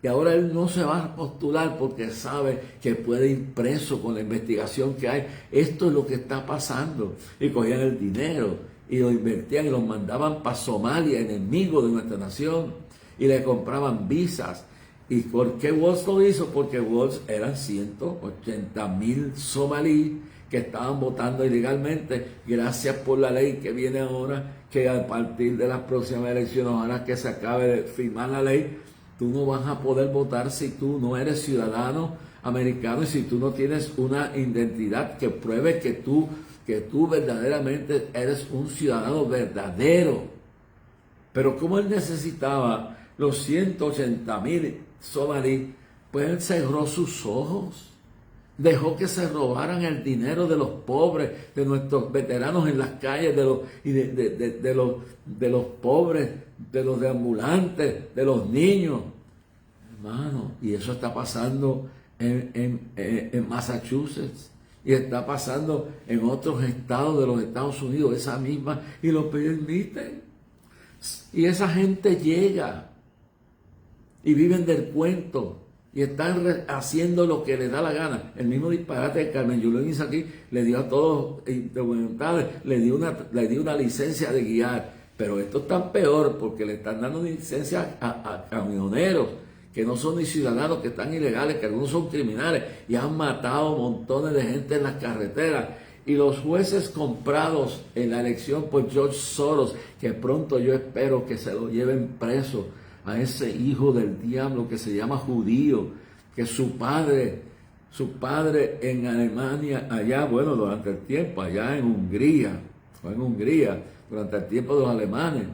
Y ahora él no se va a postular porque sabe que puede ir preso con la investigación que hay. Esto es lo que está pasando. Y cogían el dinero y lo invertían y lo mandaban para Somalia, enemigo de nuestra nación, y le compraban visas. ¿Y por qué Walz lo hizo? Porque Walz eran 180,000 somalíes que estaban votando ilegalmente, gracias por la ley que viene ahora, que a partir de las próximas elecciones, ojalá que se acabe de firmar la ley, tú no vas a poder votar si tú no eres ciudadano americano y si tú no tienes una identidad que pruebe que tú verdaderamente eres un ciudadano verdadero. Pero como él necesitaba los 180,000 somalíes, pues él cerró sus ojos. Dejó que se robaran el dinero de los pobres, de nuestros veteranos en las calles, de los pobres, de los deambulantes, de los niños. Hermano, y eso está pasando en Massachusetts, y está pasando en otros estados de los Estados Unidos, esa misma, y lo permiten. Y esa gente llega y viven del cuento. Y están haciendo lo que les da la gana. El mismo disparate de Carmen Yulín hizo aquí, le dio a todos indocumentales, le dio una licencia de guiar. Pero esto es tan peor porque le están dando licencia a camioneros que no son ni ciudadanos, que están ilegales, que algunos son criminales y han matado montones de gente en las carreteras. y los jueces comprados en la elección por George Soros, que pronto yo espero que se lo lleven preso a ese hijo del diablo que se llama judío, que su padre en Alemania, allá, bueno, durante el tiempo, allá en Hungría, durante el tiempo de los alemanes,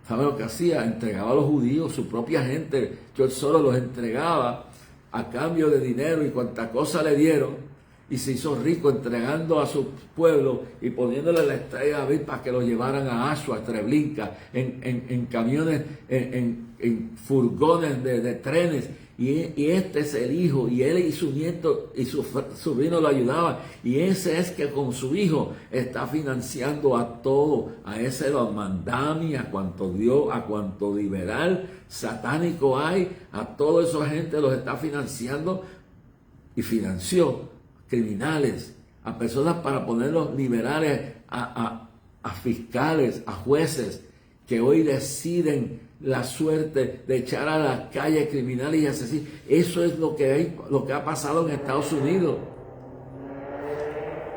¿sabe lo que hacía? Entregaba a los judíos, su propia gente. George Soros los entregaba a cambio de dinero y cuanta cosa le dieron, y se hizo rico entregando a su pueblo y poniéndole la estrella David para que lo llevaran a Auschwitz, a Treblinka, en camiones, en furgones de trenes. Y este es el hijo, y él y su nieto y su sobrino lo ayudaban, y ese es que con su hijo está financiando a todo, a ese los mandami, a cuanto Dios, a cuanto liberal satánico hay, a toda esa gente los está financiando, y financió criminales, a personas para ponerlos liberales, a fiscales, a jueces que hoy deciden la suerte de echar a la calle criminales y asesinos. Eso es lo que ha pasado en Estados Unidos.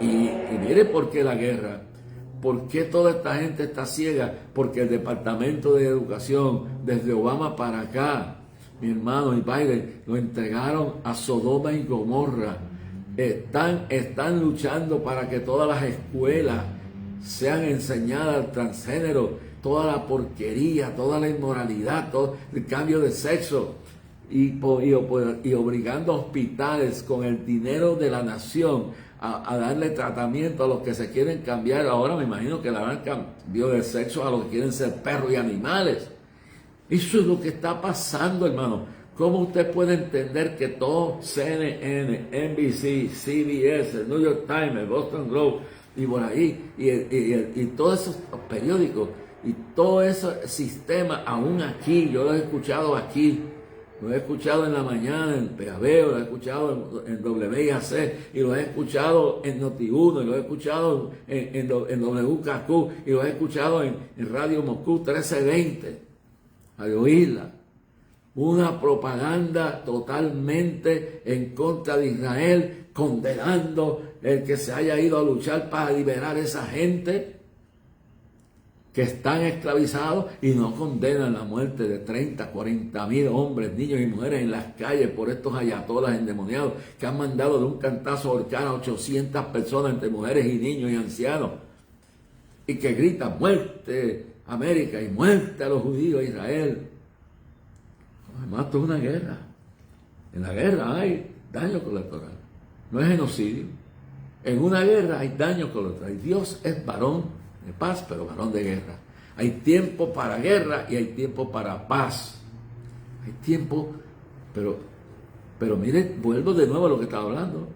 Y mire por qué la guerra. ¿Por qué toda esta gente está ciega? Porque el Departamento de Educación, desde Obama para acá, mi hermano y Biden, lo entregaron a Sodoma y Gomorra. Están luchando para que todas las escuelas sean enseñadas al transgénero, toda la porquería, toda la inmoralidad, todo el cambio de sexo, y obligando a hospitales con el dinero de la nación a darle tratamiento a los que se quieren cambiar. Ahora me imagino que le habrán cambiado de sexo a los que quieren ser perros y animales. Eso es lo que está pasando, hermano. ¿Cómo usted puede entender que todo CNN, NBC, CBS, el New York Times, el Boston Globe y por ahí, y todos esos periódicos y todo ese sistema, aún aquí, yo lo he escuchado aquí, lo he escuchado en la mañana en Pegabeo, lo he escuchado en WIAC, y lo he escuchado en Noti1, y lo he escuchado en WKQ, y lo he escuchado en Radio Moscú 1320, Radio Isla. Una propaganda totalmente en contra de Israel, condenando el que se haya ido a luchar para liberar a esa gente que están esclavizados, y no condenan la muerte de 30, 40 mil hombres, niños y mujeres en las calles por estos ayatolas endemoniados que han mandado de un cantazo a ahorcar a 800 personas entre mujeres y niños y ancianos, y que gritan muerte a América y muerte a los judíos, a Israel. Además, esto es una guerra. En la guerra hay daño colateral, no es genocidio. En una guerra hay daño colateral. Dios es varón de paz, pero varón de guerra. Hay tiempo para guerra y hay tiempo para paz. Hay tiempo, pero mire, vuelvo de nuevo a lo que estaba hablando.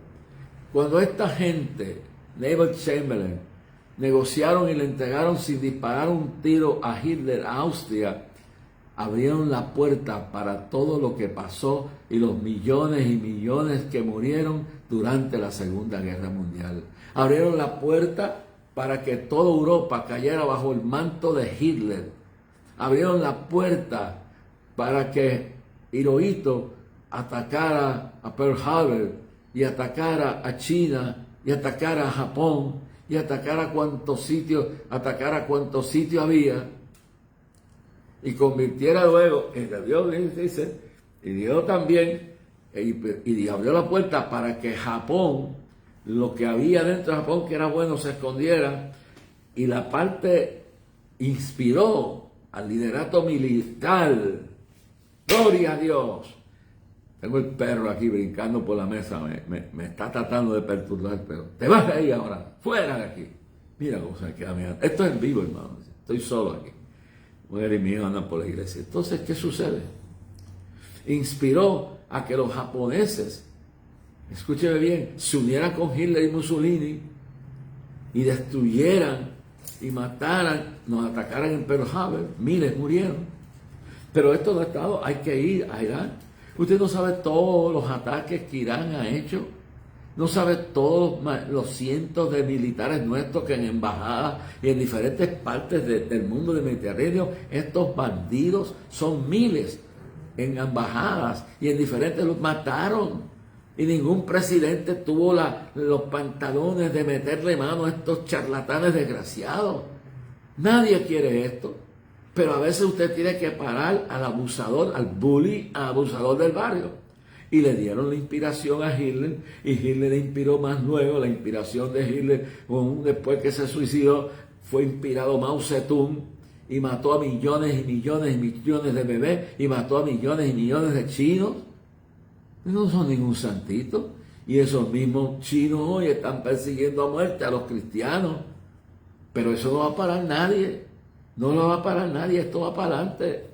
Cuando esta gente, Neville Chamberlain, negociaron y le entregaron sin disparar un tiro a Hitler, a Austria, abrieron la puerta para todo lo que pasó y los millones y millones que murieron durante la Segunda Guerra Mundial. Abrieron la puerta para que toda Europa cayera bajo el manto de Hitler. Abrieron la puerta para que Hirohito atacara a Pearl Harbor y atacara a China y atacara a Japón y atacara a cuantos sitios había, y convirtiera luego en Dios, dice, y Dios también, y abrió la puerta para que Japón, lo que había dentro de Japón que era bueno, se escondiera, y la parte inspiró al liderato militar. Gloria a Dios. Tengo el perro aquí brincando por la mesa, me está tratando de perturbar, pero te vas de ahí ahora, fuera de aquí. Mira cómo se queda mirando. Esto es en vivo, hermano, estoy solo aquí. Mujer y mi hijo andan por la iglesia. Entonces, ¿qué sucede? Inspiró a que los japoneses, escúcheme bien, se unieran con Hitler y Mussolini y destruyeran y mataran, nos atacaran en Pearl Harbor. Miles murieron. Pero esto no ha estado, hay que ir a Irán. Usted no sabe todos los ataques que Irán ha hecho. No sabe todos los cientos de militares nuestros que en embajadas y en diferentes partes del mundo del Mediterráneo, estos bandidos son miles en embajadas y en diferentes los mataron. Y ningún presidente tuvo los pantalones de meterle mano a estos charlatanes desgraciados. Nadie quiere esto. Pero a veces usted tiene que parar al abusador, al bully, al abusador del barrio. Y le dieron la inspiración a Hitler, y Hitler le inspiró más luego. La inspiración de Hitler, después que se suicidó, fue inspirado Mao Zedong, y mató a millones y millones y millones de bebés, y mató a millones y millones de chinos. No son ningún santito. Y esos mismos chinos hoy están persiguiendo a muerte a los cristianos. Pero eso no va a parar nadie. No lo va a parar nadie. Esto va para adelante.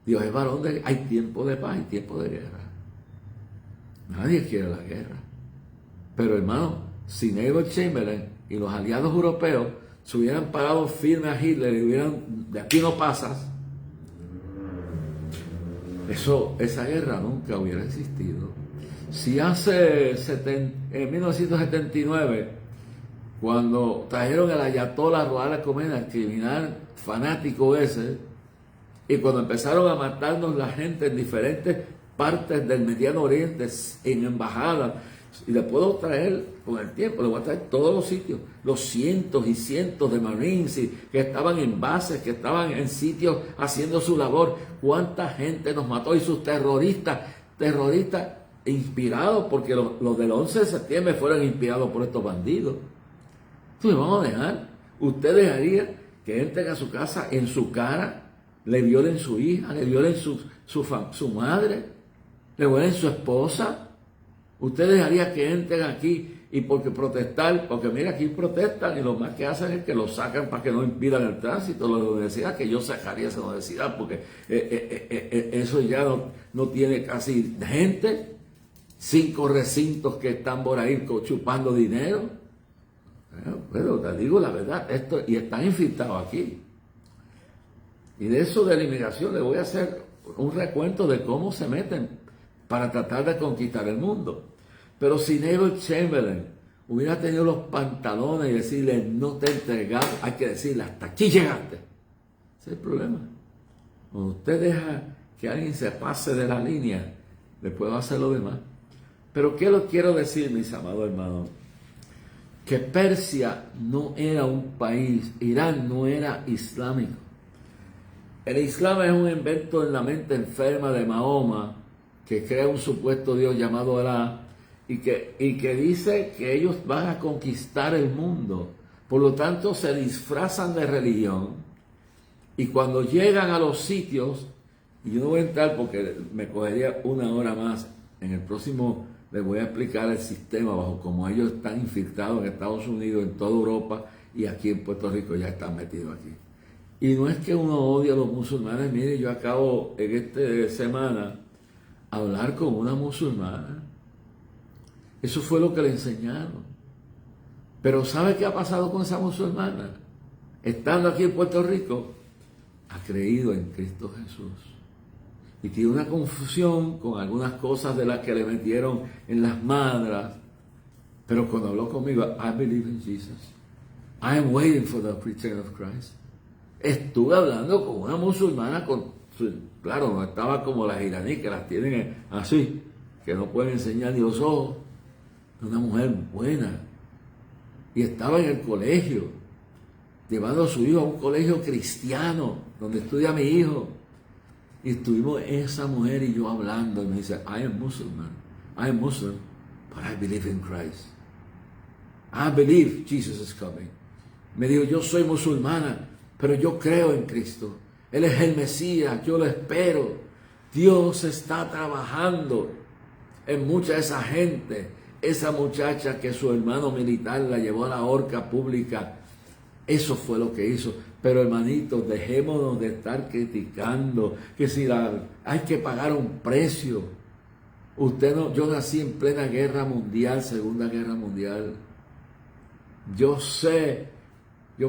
Dios es varón de... Hay tiempo de paz y tiempo de guerra. Nadie quiere la guerra. Pero hermano, si Neville Chamberlain y los aliados europeos se hubieran parado firme a Hitler y hubieran... De aquí no pasas. Esa guerra nunca hubiera existido. Si en 1979, cuando trajeron al ayatollah Ruhollah Khomeini, el criminal fanático ese, y cuando empezaron a matarnos la gente en diferentes partes del Mediano Oriente, en embajadas, y le puedo traer con el tiempo, le voy a traer todos los sitios, los cientos y cientos de Marines que estaban en bases, que estaban en sitios haciendo su labor. Cuánta gente nos mató, y sus terroristas inspirados, porque los del 11 de septiembre fueron inspirados por estos bandidos. Entonces vamos a dejar, usted dejaría que entren a su casa, en su cara, le violen su hija, le violen su madre, le violen su esposa. Usted dejaría que entren aquí y porque protestar, porque mira, aquí protestan y lo más que hacen es que los sacan para que no impidan el tránsito. La universidad, que yo sacaría esa universidad porque eso ya no tiene casi gente. 5 recintos que están por ahí chupando dinero. Pero te digo la verdad, y están infiltrados aquí. Y de eso de la inmigración le voy a hacer un recuento de cómo se meten para tratar de conquistar el mundo. Pero si Neville Chamberlain hubiera tenido los pantalones y decirle, no te entregamos, hay que decirle, hasta aquí llegaste. Ese es el problema. Cuando usted deja que alguien se pase de la línea, después va a hacer lo demás. Pero ¿qué lo quiero decir, mis amados hermanos? Que Persia no era un país, Irán no era islámico. El Islam es un invento en la mente enferma de Mahoma, que crea un supuesto Dios llamado Alá, y que dice que ellos van a conquistar el mundo. Por lo tanto, se disfrazan de religión, y cuando llegan a los sitios, y yo no voy a entrar porque me cogería 1 hora más, en el próximo les voy a explicar el sistema bajo como ellos están infiltrados en Estados Unidos, en toda Europa, y aquí en Puerto Rico ya están metidos aquí. Y no es que uno odie a los musulmanes. Mire, yo acabo en esta semana hablar con una musulmana. Eso fue lo que le enseñaron. Pero ¿sabe qué ha pasado con esa musulmana? Estando aquí en Puerto Rico, ha creído en Cristo Jesús. Y tiene una confusión con algunas cosas de las que le metieron en las madras. Pero cuando habló conmigo, I believe in Jesus. I am waiting for the return of Christ. Estuve hablando con una musulmana, claro, no estaba como las iraníes que las tienen así, que no pueden enseñar ni los ojos. Una mujer buena. Y estaba en el colegio, llevando a su hijo a un colegio cristiano, donde estudia mi hijo. Y estuvimos esa mujer y yo hablando, y me dice, I am Muslim, but I believe in Christ. I believe Jesus is coming. Me dijo, yo soy musulmana, pero yo creo en Cristo. Él es el Mesías, yo lo espero. Dios está trabajando en mucha de esa gente. Esa muchacha que su hermano militar la llevó a la horca pública. Eso fue lo que hizo. Pero hermanitos, dejémonos de estar criticando que si hay que pagar un precio. Yo nací en plena guerra mundial, Segunda Guerra Mundial. Yo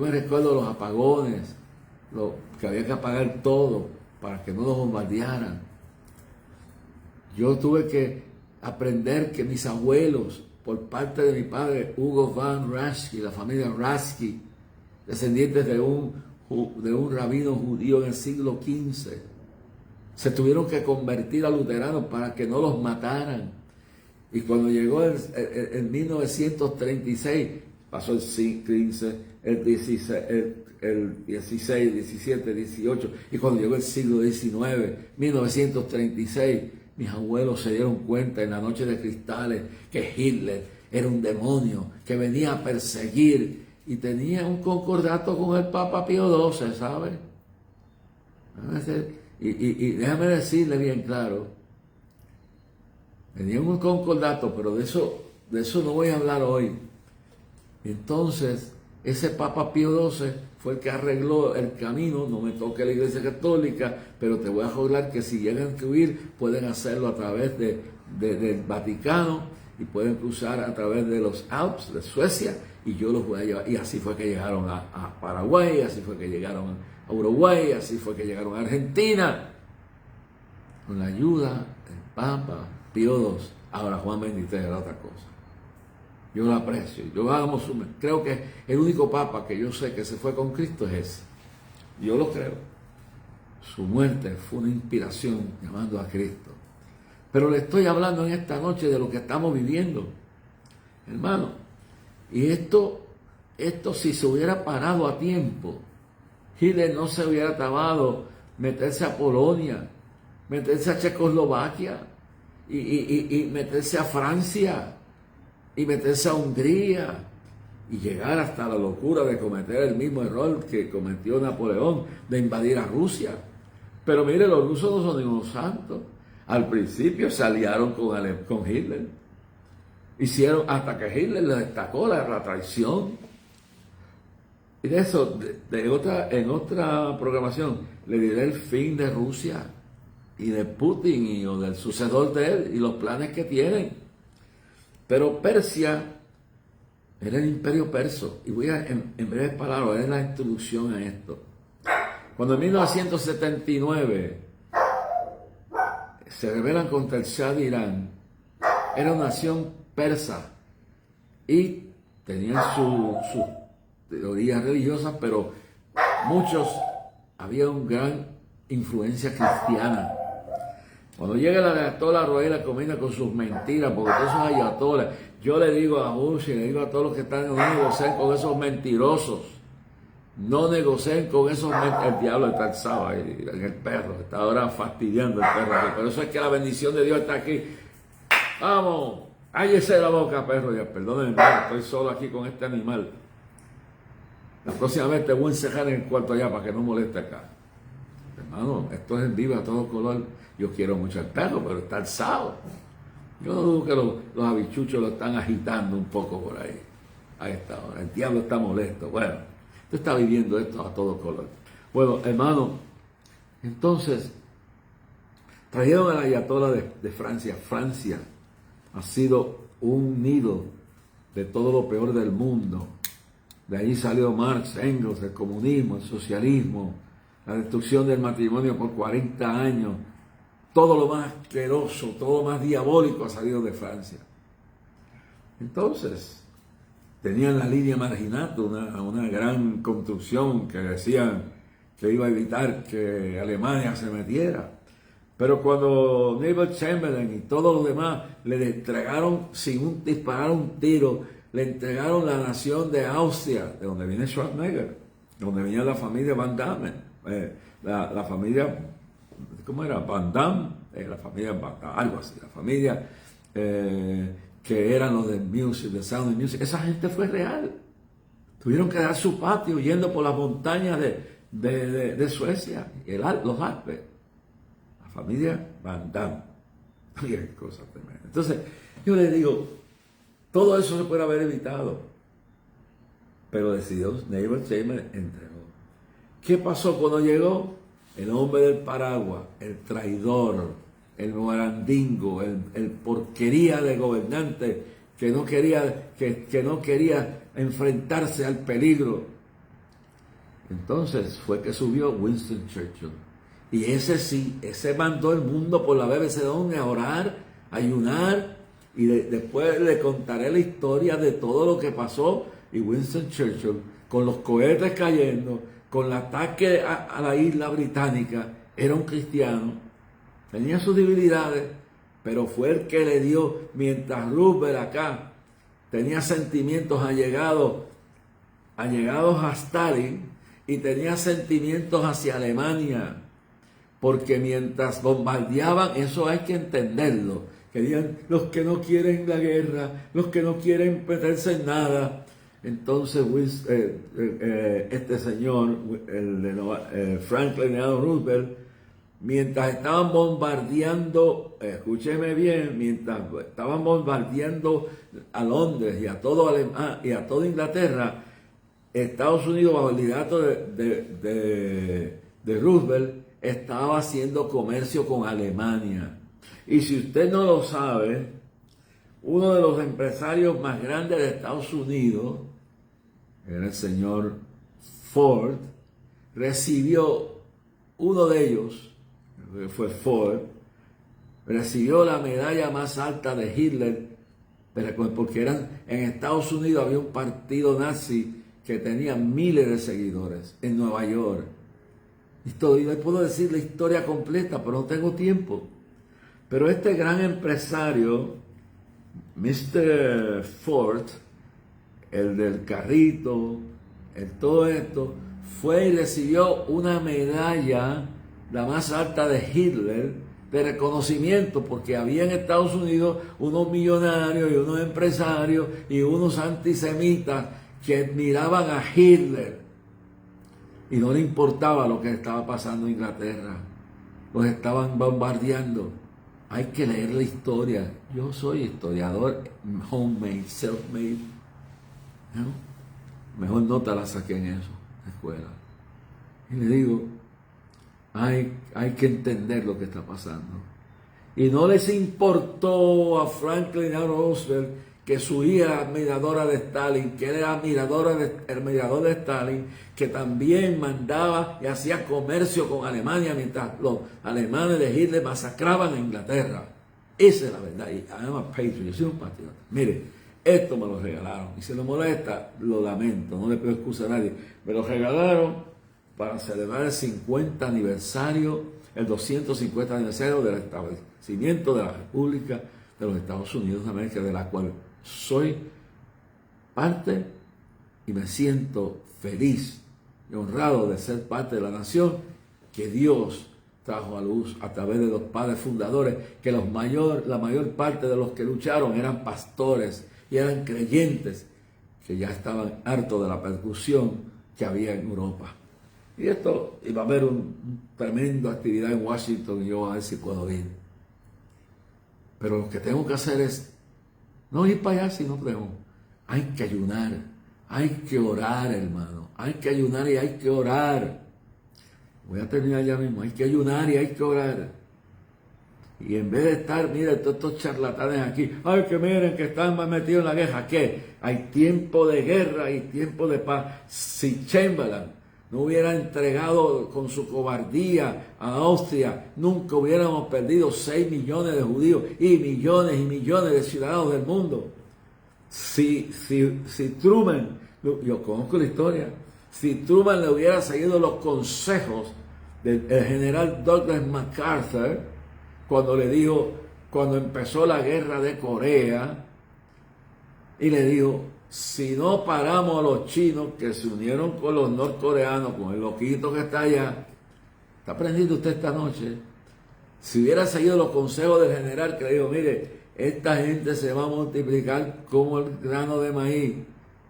me recuerdo los apagones, que había que apagar todo para que no nos bombardearan. Yo tuve que aprender que mis abuelos, por parte de mi padre, Hugo Van Rasky, la familia Rasky, descendientes de un rabino judío en el siglo XV, se tuvieron que convertir a luteranos para que no los mataran. Y cuando llegó en 1936, pasó el 15, el 16, el 16, 17, 18, y cuando llegó el siglo XIX, 1936, mis abuelos se dieron cuenta en la noche de cristales que Hitler era un demonio que venía a perseguir y tenía un concordato con el Papa Pío XII, ¿sabe? Y déjame decirle bien claro, tenía un concordato, pero de eso no voy a hablar hoy. Entonces, ese Papa Pío XII fue el que arregló el camino. No me toque la Iglesia Católica, pero te voy a jurar que si llegan a huir, pueden hacerlo a través del Vaticano y pueden cruzar a través de los Alpes, de Suecia, y yo los voy a llevar. Y así fue que llegaron a Paraguay, así fue que llegaron a Uruguay, así fue que llegaron a Argentina, con la ayuda del Papa Pío XII. Ahora Juan XXIII era otra cosa. Yo lo aprecio. Creo que el único papa que yo sé que se fue con Cristo es ese. Yo lo creo. Su muerte fue una inspiración llamando a Cristo. Pero le estoy hablando en esta noche de lo que estamos viviendo, hermano. Y esto si se hubiera parado a tiempo, Hitler no se hubiera acabado meterse a Polonia, meterse a Checoslovaquia y meterse a Francia y meterse a Hungría y llegar hasta la locura de cometer el mismo error que cometió Napoleón, de invadir a Rusia. Pero mire, los rusos no son ningún santos. Al principio se aliaron con Hitler. Hicieron hasta que Hitler le destacó la traición. Y de eso, en otra programación, le diré el fin de Rusia y de Putin o del sucesor de él y los planes que tienen. Pero Persia era el imperio perso. Y voy a, en breves palabras, dar la introducción a esto. Cuando en 1979 se rebelan contra el Shah de Irán, era una nación persa y tenían sus teorías religiosas, pero había una gran influencia cristiana. Cuando llega el ayatollah Ruhollah Khomeini con sus mentiras, porque todos esos ayatollah, yo le digo a Bush y le digo a todos los que están, no negocien con esos mentirosos, no negocien con esos mentirosos. El diablo está alzado ahí, en el perro, está ahora fastidiando el perro aquí. Por eso es que la bendición de Dios está aquí. Vamos, cállese la boca, perro. Ya, perdónenme, estoy solo aquí con este animal. La próxima vez te voy a encerrar en el cuarto allá para que no moleste acá. Hermano, esto es en vivo a todo color. Yo quiero mucho al perro, pero está alzado. Yo no dudo que los habichuchos lo están agitando un poco por ahí, a esta hora. El diablo está molesto. Bueno, usted está viviendo esto a todo color. Bueno, hermano, entonces, trajeron al ayatollah de Francia. Francia ha sido un nido de todo lo peor del mundo. De ahí salió Marx, Engels, el comunismo, el socialismo, la destrucción del matrimonio por 40 años. Todo lo más asqueroso, todo lo más diabólico ha salido de Francia. Entonces, tenían la línea Marginata, una gran construcción que decían que iba a evitar que Alemania se metiera. Pero cuando Neville Chamberlain y todos los demás le entregaron, sin disparar un tiro, le entregaron la nación de Austria, de donde viene Schwarzenegger, de donde venía la familia Van Damme, la familia, ¿cómo era? Van Damme, la familia Van Damme, algo así, la familia que eran los de Music, de Sound of Music. Esa gente fue real. Tuvieron que dar su patio yendo por las montañas de Suecia, los Alpes. La familia Van Damme. Qué cosa tremenda. Entonces, yo les digo, todo eso se puede haber evitado, pero decidió Neville Chamberlain entregó. ¿Qué pasó cuando llegó? El hombre del paraguas, el traidor, el guarandingo, el porquería de gobernante que no quería enfrentarse al peligro. Entonces fue que subió Winston Churchill. Y ese mandó el mundo por la BBC a orar, a ayunar, y después le contaré la historia de todo lo que pasó. Y Winston Churchill, con los cohetes cayendo, con el ataque a la isla británica, era un cristiano, tenía sus debilidades, pero fue el que le dio, mientras Roosevelt acá tenía sentimientos allegados a Stalin y tenía sentimientos hacia Alemania, porque mientras bombardeaban, eso hay que entenderlo, querían los que no quieren la guerra, los que no quieren meterse en nada. Entonces este señor, Franklin Delano Roosevelt, mientras estaban bombardeando, escúcheme bien, mientras estaban bombardeando a Londres y a toda Inglaterra, Estados Unidos, bajo el liderato de Roosevelt, estaba haciendo comercio con Alemania. Y si usted no lo sabe, uno de los empresarios más grandes de Estados Unidos, era el señor Ford, uno de ellos, fue Ford, recibió la medalla más alta de Hitler, porque en Estados Unidos había un partido nazi que tenía miles de seguidores en Nueva York. Y le puedo decir la historia completa, pero no tengo tiempo. Pero este gran empresario, Mr. Ford, el del carrito, todo esto, fue y recibió una medalla, la más alta de Hitler, de reconocimiento, porque había en Estados Unidos unos millonarios y unos empresarios y unos antisemitas que admiraban a Hitler y no le importaba lo que estaba pasando en Inglaterra. Los estaban bombardeando. Hay que leer la historia. Yo soy historiador, homemade, self-made. ¿No? Mejor nota la saqué en eso, en la escuela. Y le digo, hay que entender lo que está pasando. Y no les importó a Franklin Delano Roosevelt que su hija era admiradora de Stalin, que él era admirador de Stalin, que también mandaba y hacía comercio con Alemania mientras los alemanes de Hitler masacraban a Inglaterra. Esa es la verdad. Y I'm a patriot, yo soy un patriota. Mire, esto me lo regalaron. Y si lo molesta, lo lamento, no le pido excusa a nadie. Me lo regalaron para celebrar el 50 aniversario, el 250 aniversario del establecimiento de la República de los Estados Unidos de América, de la cual soy parte y me siento feliz y honrado de ser parte de la nación que Dios trajo a luz a través de los padres fundadores, que la mayor parte de los que lucharon eran pastores y eran creyentes que ya estaban hartos de la persecución que había en Europa. Y esto iba a haber una tremenda actividad en Washington y yo a ver si puedo ir. Pero lo que tengo que hacer es no ir para allá si no podemos. Hay que ayunar, hay que orar, hermano. Hay que ayunar y hay que orar. Voy a terminar ya mismo. Hay que ayunar y hay que orar. Y en vez de estar, mire, todos estos charlatanes aquí, ay, que miren que están más metidos en la guerra. ¿Qué? Hay tiempo de guerra y tiempo de paz. Si Chamberlain no hubiera entregado con su cobardía a Austria, nunca hubiéramos perdido 6 millones de judíos y millones de ciudadanos del mundo. Si Truman, yo conozco la historia, si Truman le hubiera seguido los consejos del general Douglas MacArthur, cuando empezó la guerra de Corea, y le dijo, si no paramos a los chinos que se unieron con los norcoreanos, con el loquito que está allá, ¿está aprendiendo usted esta noche? Si hubiera seguido los consejos del general que le dijo, mire, esta gente se va a multiplicar como el grano de maíz,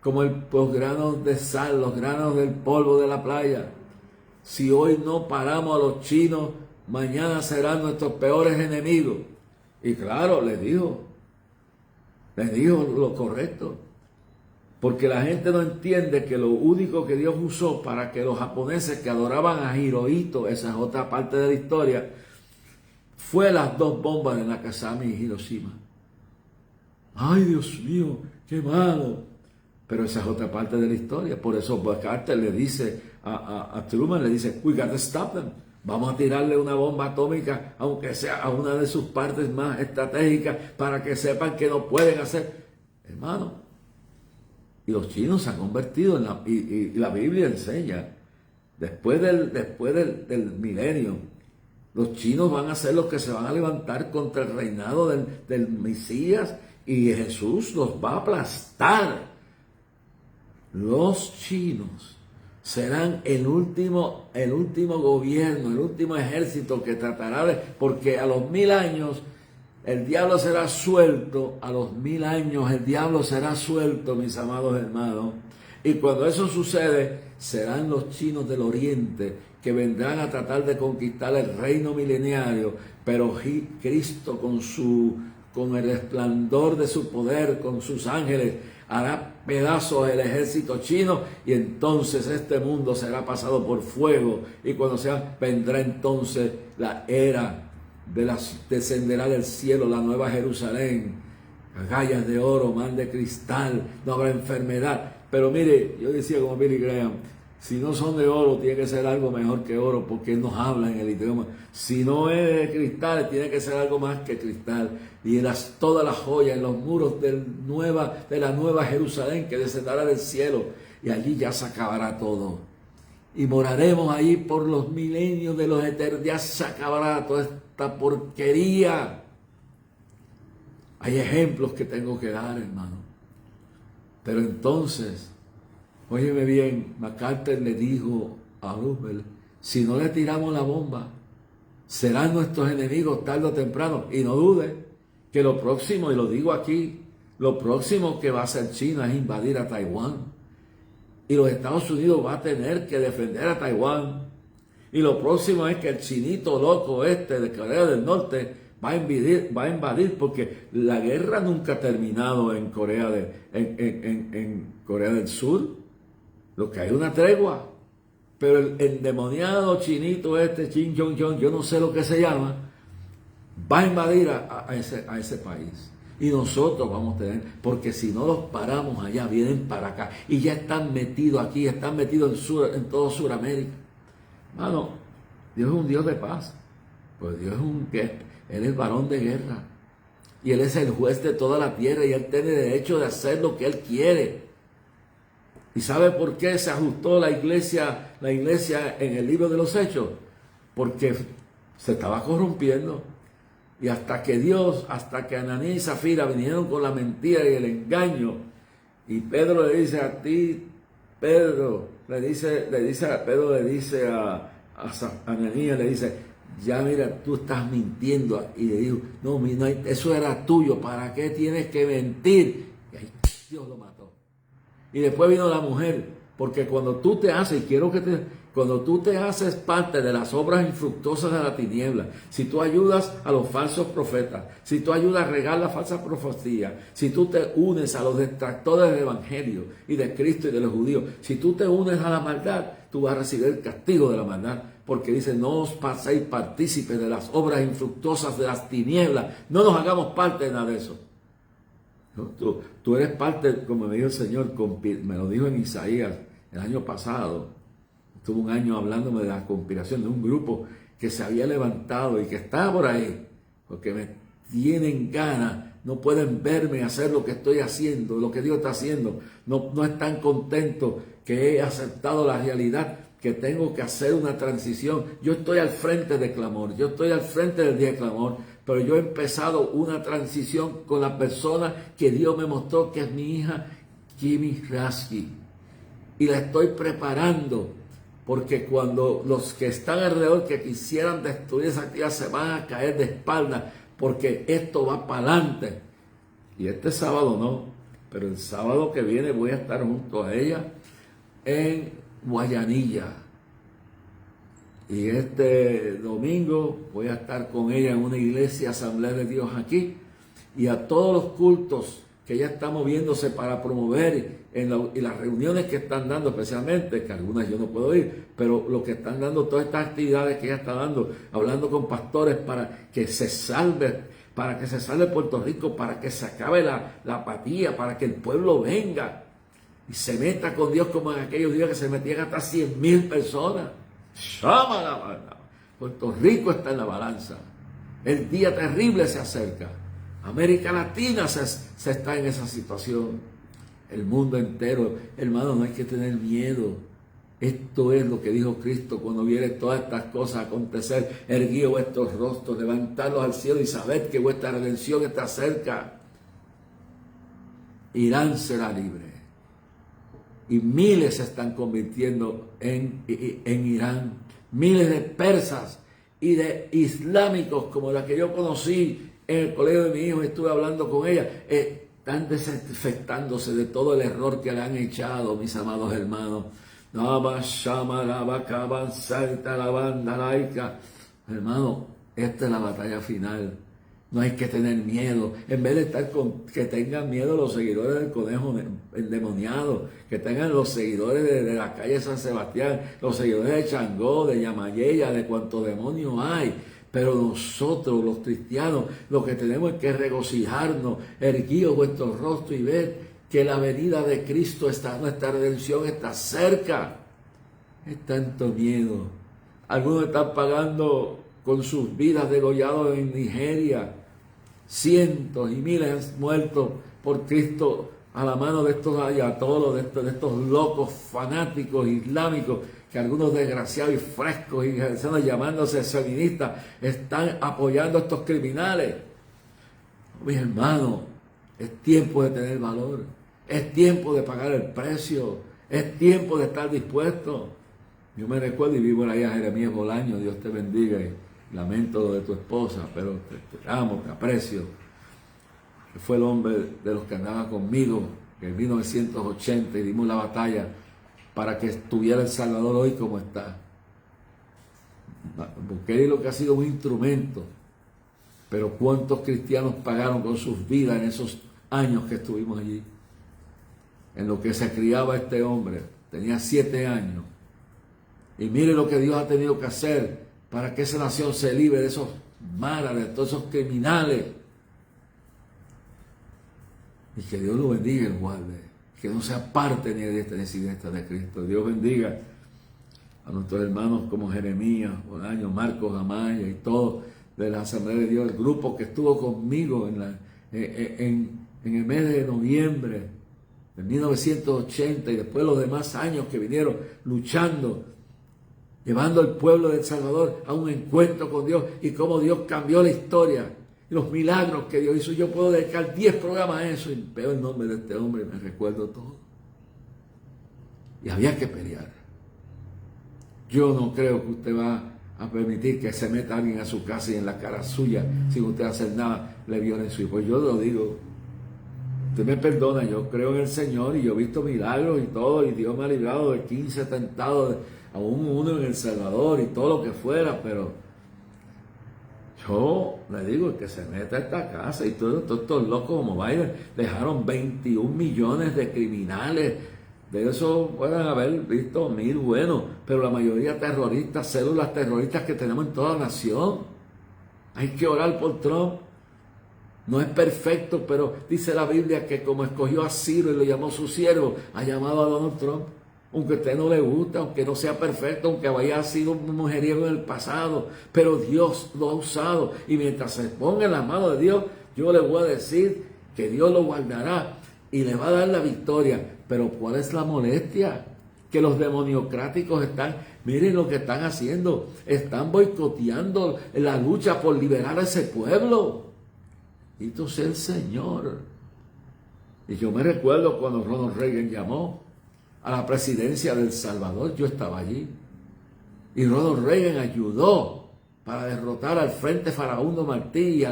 como los granos de sal, los granos del polvo de la playa. Si hoy no paramos a los chinos, mañana serán nuestros peores enemigos. Y claro, les dijo lo correcto. Porque la gente no entiende que lo único que Dios usó para que los japoneses que adoraban a Hirohito, esa es otra parte de la historia, fue las 2 bombas de Nagasaki y Hiroshima. Ay, Dios mío, qué malo. Pero esa es otra parte de la historia. Por eso MacArthur le dice a Truman, le dice, we got to stop them. Vamos a tirarle una bomba atómica, aunque sea a una de sus partes más estratégicas, para que sepan que no pueden hacer. Hermano, y los chinos se han convertido en y la Biblia enseña, después del milenio, Los chinos van a ser los que se van a levantar contra el reinado del Mesías y Jesús los va a aplastar. Los chinos serán el último gobierno, el último ejército que tratará de... Porque a los 1000 años el diablo será suelto, a los 1000 años el diablo será suelto, mis amados hermanos. Y cuando eso sucede, serán los chinos del oriente que vendrán a tratar de conquistar el reino mileniario, pero Cristo con el resplandor de su poder, con sus ángeles, hará pedazos el ejército chino y entonces este mundo será pasado por fuego y cuando vendrá entonces la era descenderá del cielo la nueva Jerusalén, agallas de oro, mar de cristal, no habrá enfermedad. Pero mire, yo decía como Billy Graham, si no son de oro, tiene que ser algo mejor que oro, porque él nos habla en el idioma. Si no es de cristal, tiene que ser algo más que cristal. Y todas las joyas en los muros de la nueva Jerusalén que descenderá del cielo. Y allí ya se acabará todo. Y moraremos ahí por los milenios de los eternos. Ya se acabará toda esta porquería. Hay ejemplos que tengo que dar, hermano. Pero entonces... Óyeme bien, MacArthur le dijo a Roosevelt, si no le tiramos la bomba, serán nuestros enemigos tarde o temprano. Y no dude que lo próximo, y lo digo aquí, lo próximo que va a hacer China es invadir a Taiwán. Y los Estados Unidos va a tener que defender a Taiwán. Y lo próximo es que el chinito loco de Corea del Norte va a invadir porque la guerra nunca ha terminado en Corea del Sur. Lo que hay una tregua, pero el endemoniado chinito Kim Jong-un, yo no sé lo que se llama, va a invadir a ese país. Y nosotros vamos a tener, porque si no los paramos allá, vienen para acá. Y ya están metidos aquí, están metidos en todo Sudamérica. Mano, Dios es un Dios de paz. Pues Dios Él es varón de guerra. Y Él es el juez de toda la tierra y Él tiene derecho de hacer lo que Él quiere. ¿Y sabe por qué se ajustó la iglesia en el libro de los Hechos? Porque se estaba corrompiendo. Y hasta que Ananías y Zafira vinieron con la mentira y el engaño, y Pedro le dice a Ananías, le dice, ya mira, tú estás mintiendo. Y le dijo, no, eso era tuyo, ¿para qué tienes que mentir? Y ahí Dios lo mató. Y después vino la mujer, porque cuando tú te haces parte de las obras infructuosas de la tiniebla, si tú ayudas a los falsos profetas, si tú ayudas a regar la falsa profecía, si tú te unes a los detractores del Evangelio y de Cristo y de los judíos, si tú te unes a la maldad, tú vas a recibir el castigo de la maldad, porque dice, no os paséis partícipes de las obras infructuosas de las tinieblas, no nos hagamos parte de nada de eso. ¿No? Tú eres parte, como me dijo el Señor, me lo dijo en Isaías el año pasado. Estuvo un año hablándome de la conspiración de un grupo que se había levantado y que está por ahí, porque me tienen ganas, no pueden verme hacer lo que estoy haciendo, lo que Dios está haciendo. No están contentos que he aceptado la realidad, que tengo que hacer una transición. Yo estoy al frente de clamor, yo estoy al frente del día de clamor, pero yo he empezado una transición con la persona que Dios me mostró, que es mi hija Kimi Rasky. Y la estoy preparando, porque cuando los que están alrededor que quisieran destruir esa actividad se van a caer de espaldas, porque esto va para adelante. Y este sábado no, pero el sábado que viene voy a estar junto a ella en Guayanilla. Y este domingo voy a estar con ella en una iglesia, Asamblea de Dios aquí, y a todos los cultos que ella está moviéndose para promover y las reuniones que están dando, especialmente, que algunas yo no puedo ir, pero lo que están dando, todas estas actividades que ella está dando, hablando con pastores para que se salve Puerto Rico, para que se acabe la apatía, para que el pueblo venga y se meta con Dios como en aquellos días que se metían hasta 100,000 personas. Puerto Rico está en la balanza. El día terrible se acerca. América Latina se está en esa situación. El mundo entero. Hermano, no hay que tener miedo. Esto es lo que dijo Cristo cuando viene todas estas cosas a acontecer. Erguíos vuestros rostros, levantadlos al cielo y sabed que vuestra redención está cerca. Irán será libre. Y miles se están convirtiendo en Irán. Miles de persas y de islámicos como la que yo conocí en el colegio de mi hijo, estuve hablando con ella, están desinfectándose de todo el error que le han echado, mis amados hermanos. Hermano, esta es la batalla final. No hay que tener miedo. En vez de estar que tengan miedo los seguidores del conejo endemoniado, que tengan los seguidores de la calle San Sebastián, los seguidores de Changó, de Yamayella, de cuanto demonio hay. Pero nosotros, los cristianos, lo que tenemos es que regocijarnos, erguidos vuestros rostros y ver que la venida de Cristo está, nuestra redención está cerca. Es tanto miedo. Algunos están pagando con sus vidas degollados en Nigeria. Cientos y miles han muerto por Cristo a la mano de estos ayatolos, de estos locos fanáticos islámicos, que algunos desgraciados y frescos y llamándose feministas están apoyando a estos criminales. Mis hermanos, es tiempo de tener valor, es tiempo de pagar el precio, es tiempo de estar dispuesto. Yo me recuerdo y vivo en la isla Jeremías Bolaño, Dios te bendiga y lamento lo de tu esposa, pero te amo, te aprecio. Que fue el hombre de los que andaba conmigo en 1980 y dimos la batalla para que estuviera El Salvador hoy como está. Bukele lo que ha sido un instrumento, pero ¿cuántos cristianos pagaron con sus vidas en esos años que estuvimos allí? En lo que se criaba este hombre, tenía 7 años. Y mire lo que Dios ha tenido que hacer para que esa nación se libre de esos malas, de todos esos criminales. Y que Dios lo bendiga y lo guarde. Que no sea parte ni de esta ni siniestra de Cristo. Dios bendiga a nuestros hermanos como Jeremías, Bolaño, Marcos Amaya y todos de la Asamblea de Dios, el grupo que estuvo conmigo en el mes de noviembre de 1980 y después los demás años que vinieron luchando, llevando al pueblo de El Salvador a un encuentro con Dios y cómo Dios cambió la historia y los milagros que Dios hizo. Yo puedo dedicar 10 programas a eso y veo el nombre de este hombre y me recuerdo todo. Y había que pelear. Yo no creo que usted va a permitir que se meta alguien a su casa y en la cara suya, sin usted hacer nada, le violen su hijo. Pues yo lo digo. Usted me perdona, yo creo en el Señor y yo he visto milagros y todo, y Dios me ha librado de 15 atentados, aún uno en El Salvador y todo lo que fuera, pero yo le digo que se meta a esta casa y todos estos locos como Biden dejaron 21 millones de criminales. De eso pueden haber visto 1000 buenos, pero la mayoría terroristas, células terroristas que tenemos en toda la nación. Hay que orar por Trump. No es perfecto, pero dice la Biblia que como escogió a Ciro y lo llamó su siervo, ha llamado a Donald Trump. Aunque a usted no le gusta, aunque no sea perfecto, aunque haya sido un mujeriego en el pasado, pero Dios lo ha usado. Y mientras se ponga en las manos de Dios, yo le voy a decir que Dios lo guardará y le va a dar la victoria. Pero ¿cuál es la molestia? Que los demoniocráticos están, miren lo que están haciendo, están boicoteando la lucha por liberar a ese pueblo. Y entonces el Señor. Y yo me recuerdo cuando Ronald Reagan llamó a la presidencia de El Salvador, yo estaba allí. Y Ronald Reagan ayudó para derrotar al Frente Farabundo Martí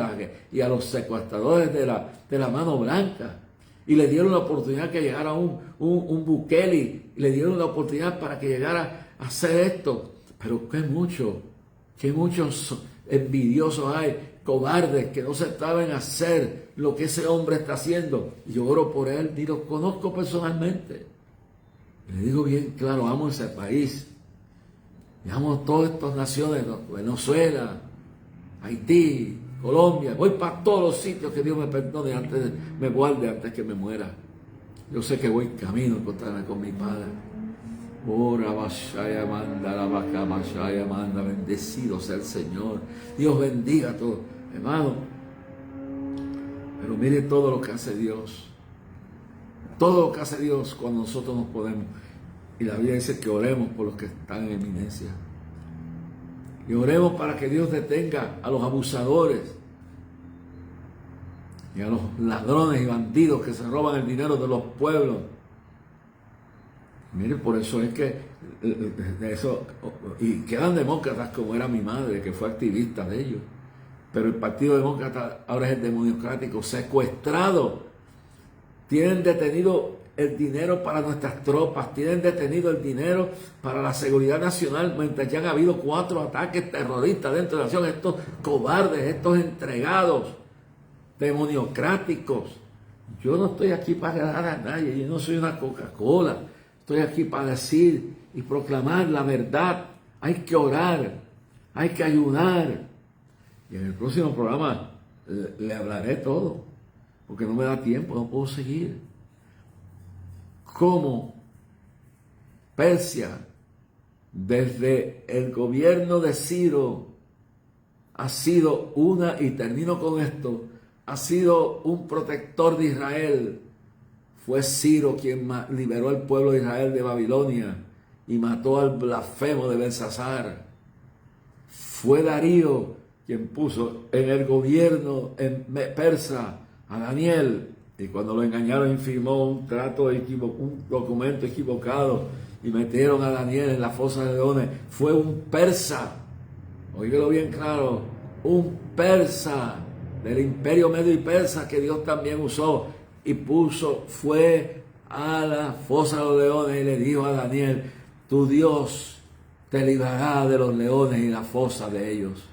y a los secuestradores de la Mano Blanca. Y le dieron la oportunidad que llegara un Bukele, y le dieron la oportunidad para que llegara a hacer esto. Pero qué muchos envidiosos hay, cobardes, que no se atreven a hacer lo que ese hombre está haciendo. Y yo oro por él, ni lo conozco personalmente. Le digo bien claro, amo ese país. Y amo todas estas naciones, Venezuela, Haití, Colombia. Voy para todos los sitios, que Dios me perdone, me guarde antes que me muera. Yo sé que voy camino a encontrarme con mi Padre. Ora Bashaya manda, la vaca Bashaya manda, bendecido sea el Señor. Dios bendiga a todos, hermano. Pero mire todo lo que hace Dios. Todo lo que hace Dios cuando nosotros nos podemos. Y la Biblia dice que oremos por los que están en eminencia. Y oremos para que Dios detenga a los abusadores y a los ladrones y bandidos que se roban el dinero de los pueblos. Mire, por eso es que y quedan demócratas como era mi madre, que fue activista de ellos. Pero el Partido Demócrata ahora es el democrático, secuestrado. Tienen detenido el dinero para nuestras tropas, tienen detenido el dinero para la seguridad nacional, mientras ya han habido 4 ataques terroristas dentro de la nación. Estos cobardes, estos entregados, demoniocráticos. Yo no estoy aquí para agradar a nadie, yo no soy una Coca-Cola. Estoy aquí para decir y proclamar la verdad. Hay que orar, hay que ayudar. Y en el próximo programa le hablaré todo, porque no me da tiempo, no puedo seguir. Cómo Persia, desde el gobierno de Ciro, ha sido y termino con esto, ha sido un protector de Israel. Fue Ciro quien liberó al pueblo de Israel de Babilonia y mató al blasfemo de Belsasar. Fue Darío quien puso en el gobierno persa a Daniel, y cuando lo engañaron firmó un documento equivocado y metieron a Daniel en la fosa de leones. Fue un persa, oígalo bien claro, un persa del imperio medio y persa que Dios también usó y fue a la fosa de los leones y le dijo a Daniel: tu Dios te librará de los leones y la fosa de ellos.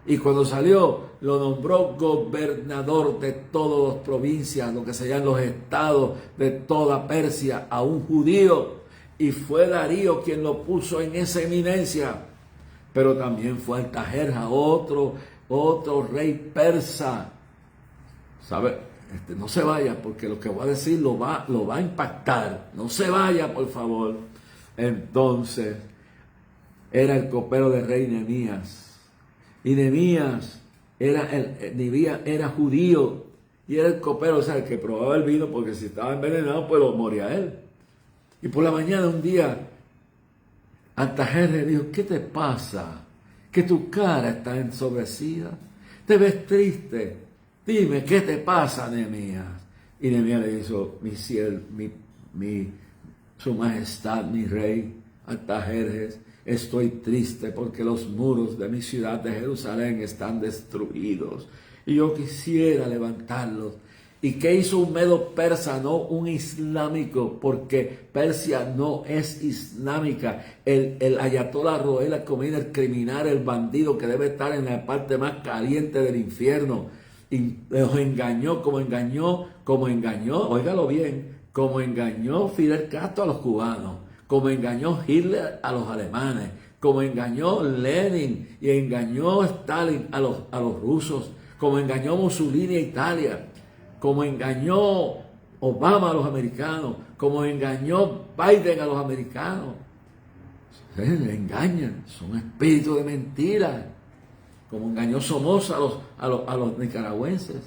Y cuando salió, lo nombró gobernador de todas las provincias, lo que serían los estados de toda Persia, a un judío. Y fue Darío quien lo puso en esa eminencia. Pero también fue Artajerjes, otro rey persa. ¿Sabe? No se vaya, porque lo que voy a decir lo va a impactar. No se vaya, por favor. Entonces, era el copero del rey Nehemías. Y Nehemías era judío y era el copero, o sea, el que probaba el vino, porque si estaba envenenado, pues lo moría él. Y por la mañana un día, Artajerjes dijo: ¿qué te pasa? Que tu cara está ensobrecida, te ves triste. Dime, ¿qué te pasa, Nehemías? Y Nehemías le dijo: su majestad, mi rey Artajerjes, estoy triste porque los muros de mi ciudad de Jerusalén están destruidos y yo quisiera levantarlos. ¿Y qué hizo un medo persa, no un islámico? Porque Persia no es islámica. El ayatollah Rohel Khomeini, el criminal, el bandido que debe estar en la parte más caliente del infierno, y los engañó, como engañó, óigalo bien, como engañó Fidel Castro a los cubanos, como engañó Hitler a los alemanes, como engañó Lenin y engañó Stalin a los rusos, como engañó Mussolini a Italia, como engañó Obama a los americanos, como engañó Biden a los americanos. Ustedes le engañan, son espíritus de mentira. Como engañó Somoza a los nicaragüenses,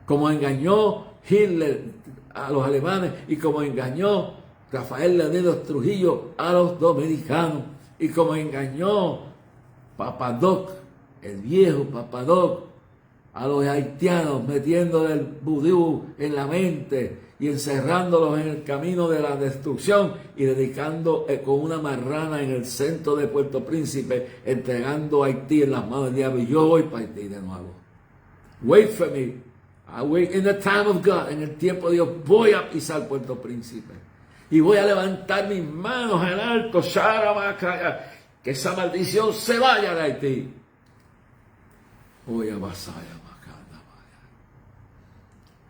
como engañó Hitler a los alemanes y como engañó Rafael Leónidas Trujillo a los dominicanos, y como engañó Papadoc, el viejo Papadoc, a los haitianos, metiéndole el vudú en la mente y encerrándolos en el camino de la destrucción y dedicando con una marrana en el centro de Puerto Príncipe, entregando a Haití en las manos del diablo. Y yo voy para Haití de nuevo. Wait for me. I wait in the time of God. En el tiempo de Dios voy a pisar Puerto Príncipe. Y voy a levantar mis manos en alto, que esa maldición se vaya de Haití. Voy a Basaya.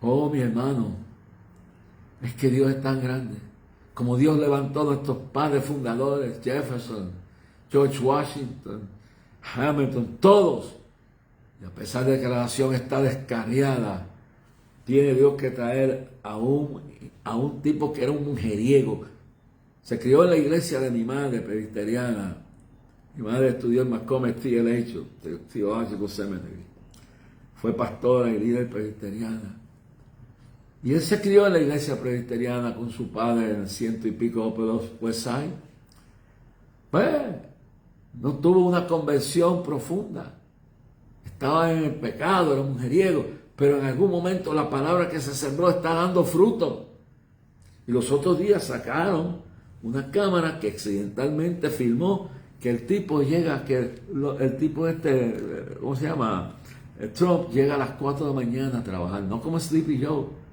Oh, mi hermano, es que Dios es tan grande. Como Dios levantó a nuestros padres fundadores, Jefferson, George Washington, Hamilton, todos. Y a pesar de que la nación está descarriada, tiene Dios que traer a un tipo que era un mujeriego. Se crió en la iglesia de mi madre presbiteriana. Mi madre estudió en Macomb Theological Seminary. Fue pastora y líder presbiteriana. Y él se crió en la iglesia presbiteriana con su padre en el 100 y pico Upper West Side. Pues, no tuvo una conversión profunda. Estaba en el pecado, era mujeriego, pero en algún momento la palabra que se sembró está dando fruto. Y los otros días sacaron una cámara que accidentalmente filmó que el tipo llega, ¿cómo se llama? Trump llega a las 4 de la mañana a trabajar, no como Sleepy Joe.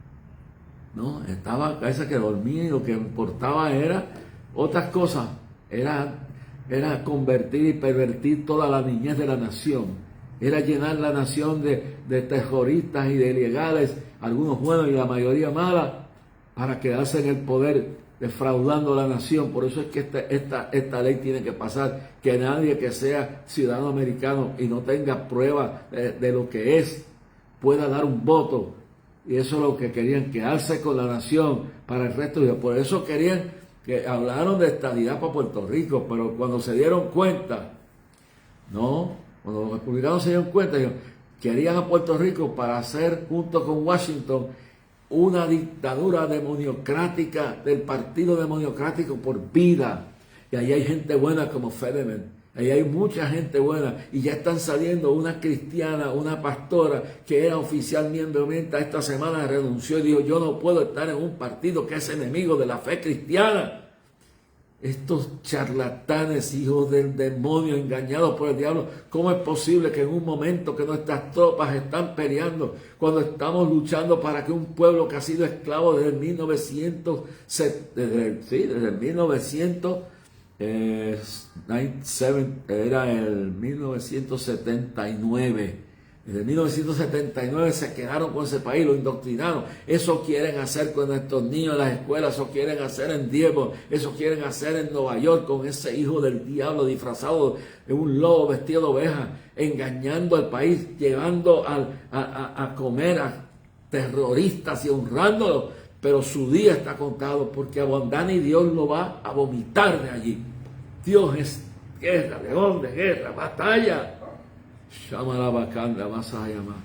No, estaba esa que dormía y lo que importaba era otras cosas, era convertir y pervertir toda la niñez de la nación, era llenar la nación de terroristas y de ilegales, algunos buenos y la mayoría malas, para quedarse en el poder defraudando a la nación. Por eso es que esta ley tiene que pasar, que nadie que sea ciudadano americano y no tenga prueba de lo que es, pueda dar un voto. Y eso es lo que querían, quedarse con la nación para el resto. Por eso querían, que hablaron de estadidad para Puerto Rico, pero cuando se dieron cuenta, cuando los republicanos se dieron cuenta, querían a Puerto Rico para hacer, junto con Washington, una dictadura demoniocrática del partido demoniocrático por vida. Y ahí hay gente buena como Fetterman. Ahí hay mucha gente buena y ya están saliendo una cristiana, una pastora que era oficial miembro mientras esta semana renunció y dijo: yo no puedo estar en un partido que es enemigo de la fe cristiana. Estos charlatanes, hijos del demonio, engañados por el diablo, ¿cómo es posible que en un momento que nuestras tropas están peleando, cuando estamos luchando para que un pueblo que ha sido esclavo desde el 1979, desde 1979 se quedaron con ese país, lo indoctrinaron. Eso quieren hacer con nuestros niños en las escuelas, eso quieren hacer en Dearborn, eso quieren hacer en Nueva York con ese hijo del diablo disfrazado de un lobo vestido de oveja, engañando al país, llevando a comer a terroristas y honrándolos. Pero su día está contado, porque Abondani Dios lo va a vomitar de allí. Dios es guerra, león de guerra, batalla. Llama la bacanda, vas a llamar.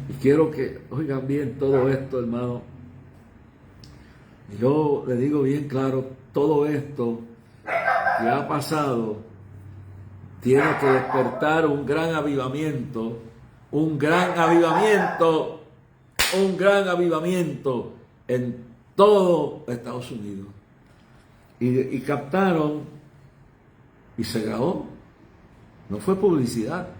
Y quiero que oigan bien todo esto, hermano. Yo le digo bien claro, todo esto que ha pasado tiene que despertar un gran avivamiento en todo Estados Unidos. Y captaron y se grabó. No fue publicidad.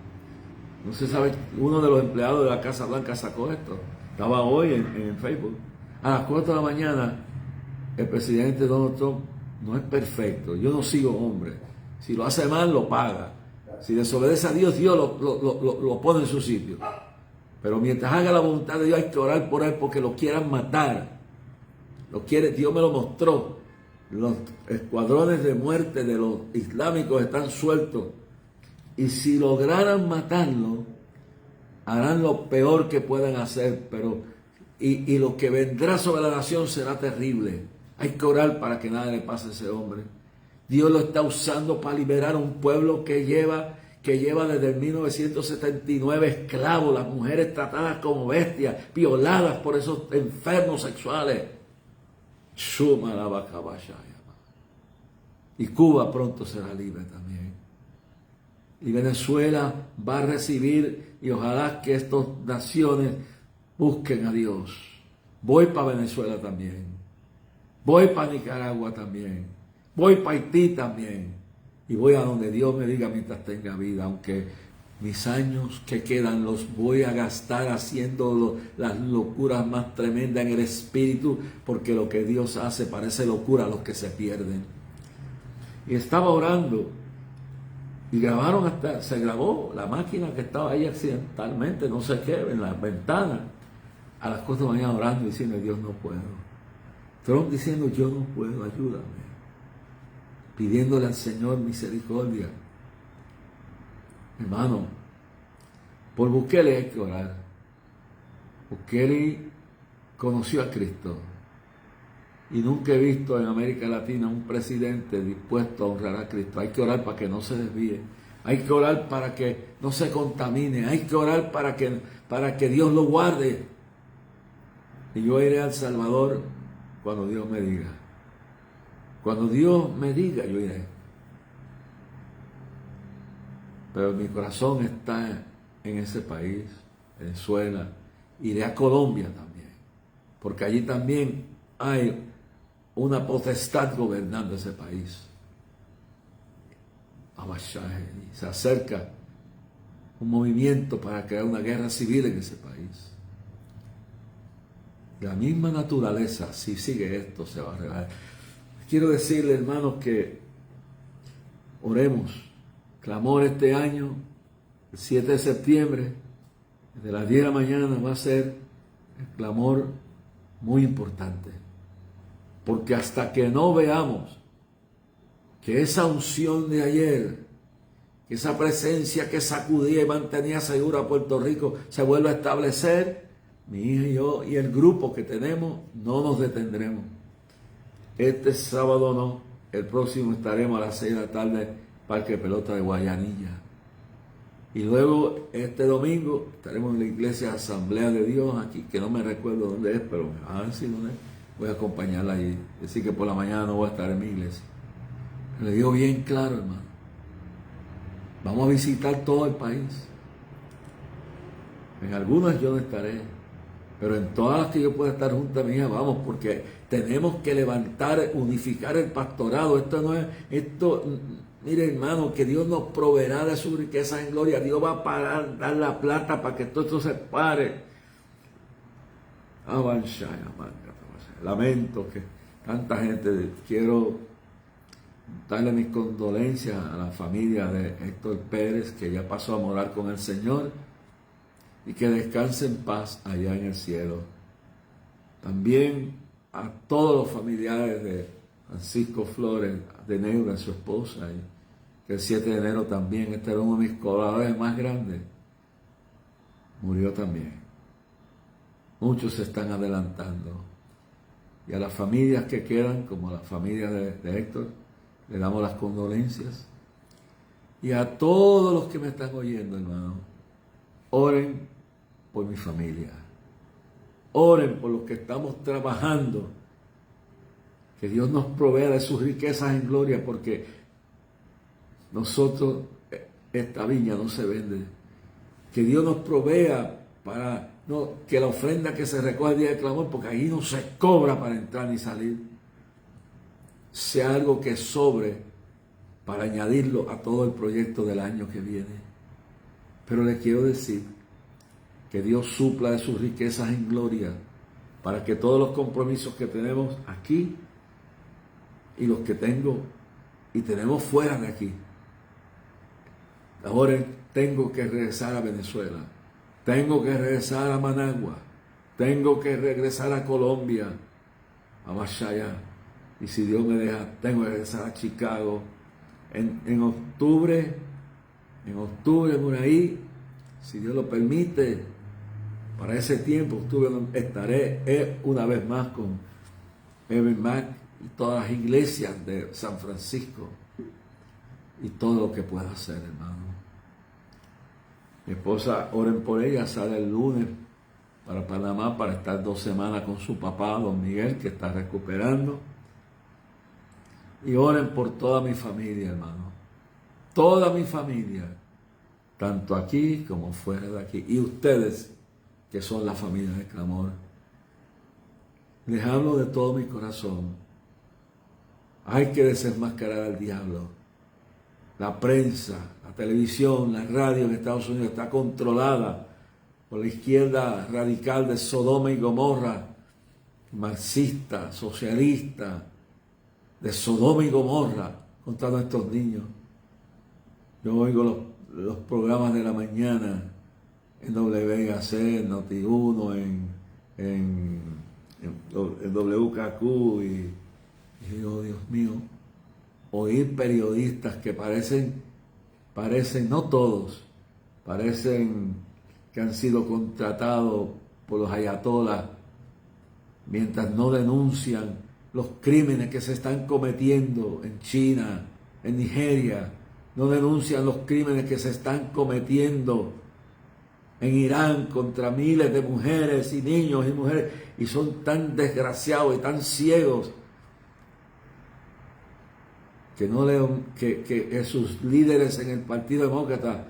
No se sabe, uno de los empleados de la Casa Blanca sacó esto. Estaba hoy en Facebook. A las 4 de la mañana, el presidente Donald Trump no es perfecto. Yo no sigo hombre. Si lo hace mal, lo paga. Si desobedece a Dios, Dios lo pone en su sitio. Pero mientras haga la voluntad de Dios, hay que orar por él porque lo quieran matar. Dios me lo mostró. Los escuadrones de muerte de los islámicos están sueltos. Y si lograran matarlo, harán lo peor que puedan hacer, y lo que vendrá sobre la nación será terrible. Hay que orar para que nada le pase a ese hombre. Dios lo está usando para liberar a un pueblo que lleva desde el 1979 esclavos, las mujeres tratadas como bestias, violadas por esos enfermos sexuales. Y Cuba pronto será libre también. Y Venezuela va a recibir, y ojalá que estas naciones busquen a Dios. Voy para Venezuela también. Voy para Nicaragua también. Voy para Haití también. Y voy a donde Dios me diga mientras tenga vida. Aunque mis años que quedan los voy a gastar haciendo las locuras más tremendas en el espíritu. Porque lo que Dios hace parece locura a los que se pierden. Y estaba orando. Y se grabó la máquina que estaba ahí accidentalmente, no sé qué, en la ventana, a las 4 de la mañana orando y diciendo: Dios, no puedo. Trump diciendo: yo no puedo, ayúdame. Pidiéndole al Señor misericordia. Hermano, por Bukele hay que orar. Bukele conoció a Cristo. Y nunca he visto en América Latina un presidente dispuesto a honrar a Cristo. Hay que orar para que no se desvíe. Hay que orar para que no se contamine. Hay que orar para que Dios lo guarde. Y yo iré a El Salvador cuando Dios me diga. Cuando Dios me diga, yo iré. Pero mi corazón está en ese país, Venezuela. Iré a Colombia también, porque allí también hay una potestad gobernando ese país. Y se acerca un movimiento para crear una guerra civil en ese país. La misma naturaleza, si sigue esto, se va a arreglar. Quiero decirle, hermanos, que oremos. Clamor este año, el 7 de septiembre, desde las 10 de la mañana, va a ser el clamor muy importante. Porque hasta que no veamos que esa unción de ayer, que esa presencia que sacudía y mantenía segura a Puerto Rico, se vuelva a establecer, mi hija y yo y el grupo que tenemos, no nos detendremos. Este sábado no, el próximo estaremos a las 6 de la tarde, Parque Pelota de Guayanilla. Y luego este domingo estaremos en la iglesia Asamblea de Dios aquí, que no me recuerdo dónde es, pero me van a decir dónde es. Voy a acompañarla allí. Decir que por la mañana no voy a estar en mi iglesia. Le digo bien claro, hermano. Vamos a visitar todo el país. En algunas yo no estaré, pero en todas las que yo pueda estar junto a mi hija, vamos, porque tenemos que levantar, unificar el pastorado. Esto no es, mire, hermano, que Dios nos proveerá de su riqueza en gloria. Dios va a pagar, dar la plata para que todo esto se pare. Lamento que tanta gente, quiero darle mis condolencias a la familia de Héctor Pérez, que ya pasó a morar con el Señor, y que descanse en paz allá en el cielo. También a todos los familiares de Francisco Flores, de Neura, su esposa, y que el 7 de enero también, este era uno de mis colaboradores más grandes, murió también. Muchos se están adelantando. Y a las familias que quedan, como a la familia de Héctor, le damos las condolencias. Y a todos los que me están oyendo, hermano, oren por mi familia. Oren por los que estamos trabajando. Que Dios nos provea de sus riquezas en gloria, porque nosotros, esta viña no se vende. Que Dios nos provea para que la ofrenda que se recoge el día del clamor, porque ahí no se cobra para entrar ni salir, sea algo que sobre para añadirlo a todo el proyecto del año que viene. Pero le quiero decir que Dios supla de sus riquezas en gloria para que todos los compromisos que tenemos aquí y los que tengo y tenemos fuera de aquí. Ahora tengo que regresar a Venezuela, tengo que regresar a Managua, tengo que regresar a Colombia, a Masaya, y si Dios me deja, tengo que regresar a Chicago en octubre por ahí, si Dios lo permite. Para ese tiempo estaré una vez más con Evan Mack y todas las iglesias de San Francisco y todo lo que pueda hacer, hermano. Mi esposa, oren por ella, sale el lunes para Panamá para estar 2 semanas con su papá, don Miguel, que está recuperando. Y oren por toda mi familia, hermano. Toda mi familia, tanto aquí como fuera de aquí. Y ustedes, que son la familia de clamor. Les hablo de todo mi corazón. Hay que desenmascarar al diablo. La prensa, la televisión, la radio en Estados Unidos está controlada por la izquierda radical de Sodoma y Gomorra, marxista, socialista, de Sodoma y Gomorra contra nuestros niños. Yo oigo los programas de la mañana en WAC, en Noti1, en WKQ y digo, Dios mío, oír periodistas que parecen, no todos, parecen que han sido contratados por los ayatolás, mientras no denuncian los crímenes que se están cometiendo en China, en Nigeria, no denuncian los crímenes que se están cometiendo en Irán contra miles de mujeres y niños y mujeres, y son tan desgraciados y tan ciegos que sus líderes en el Partido Demócrata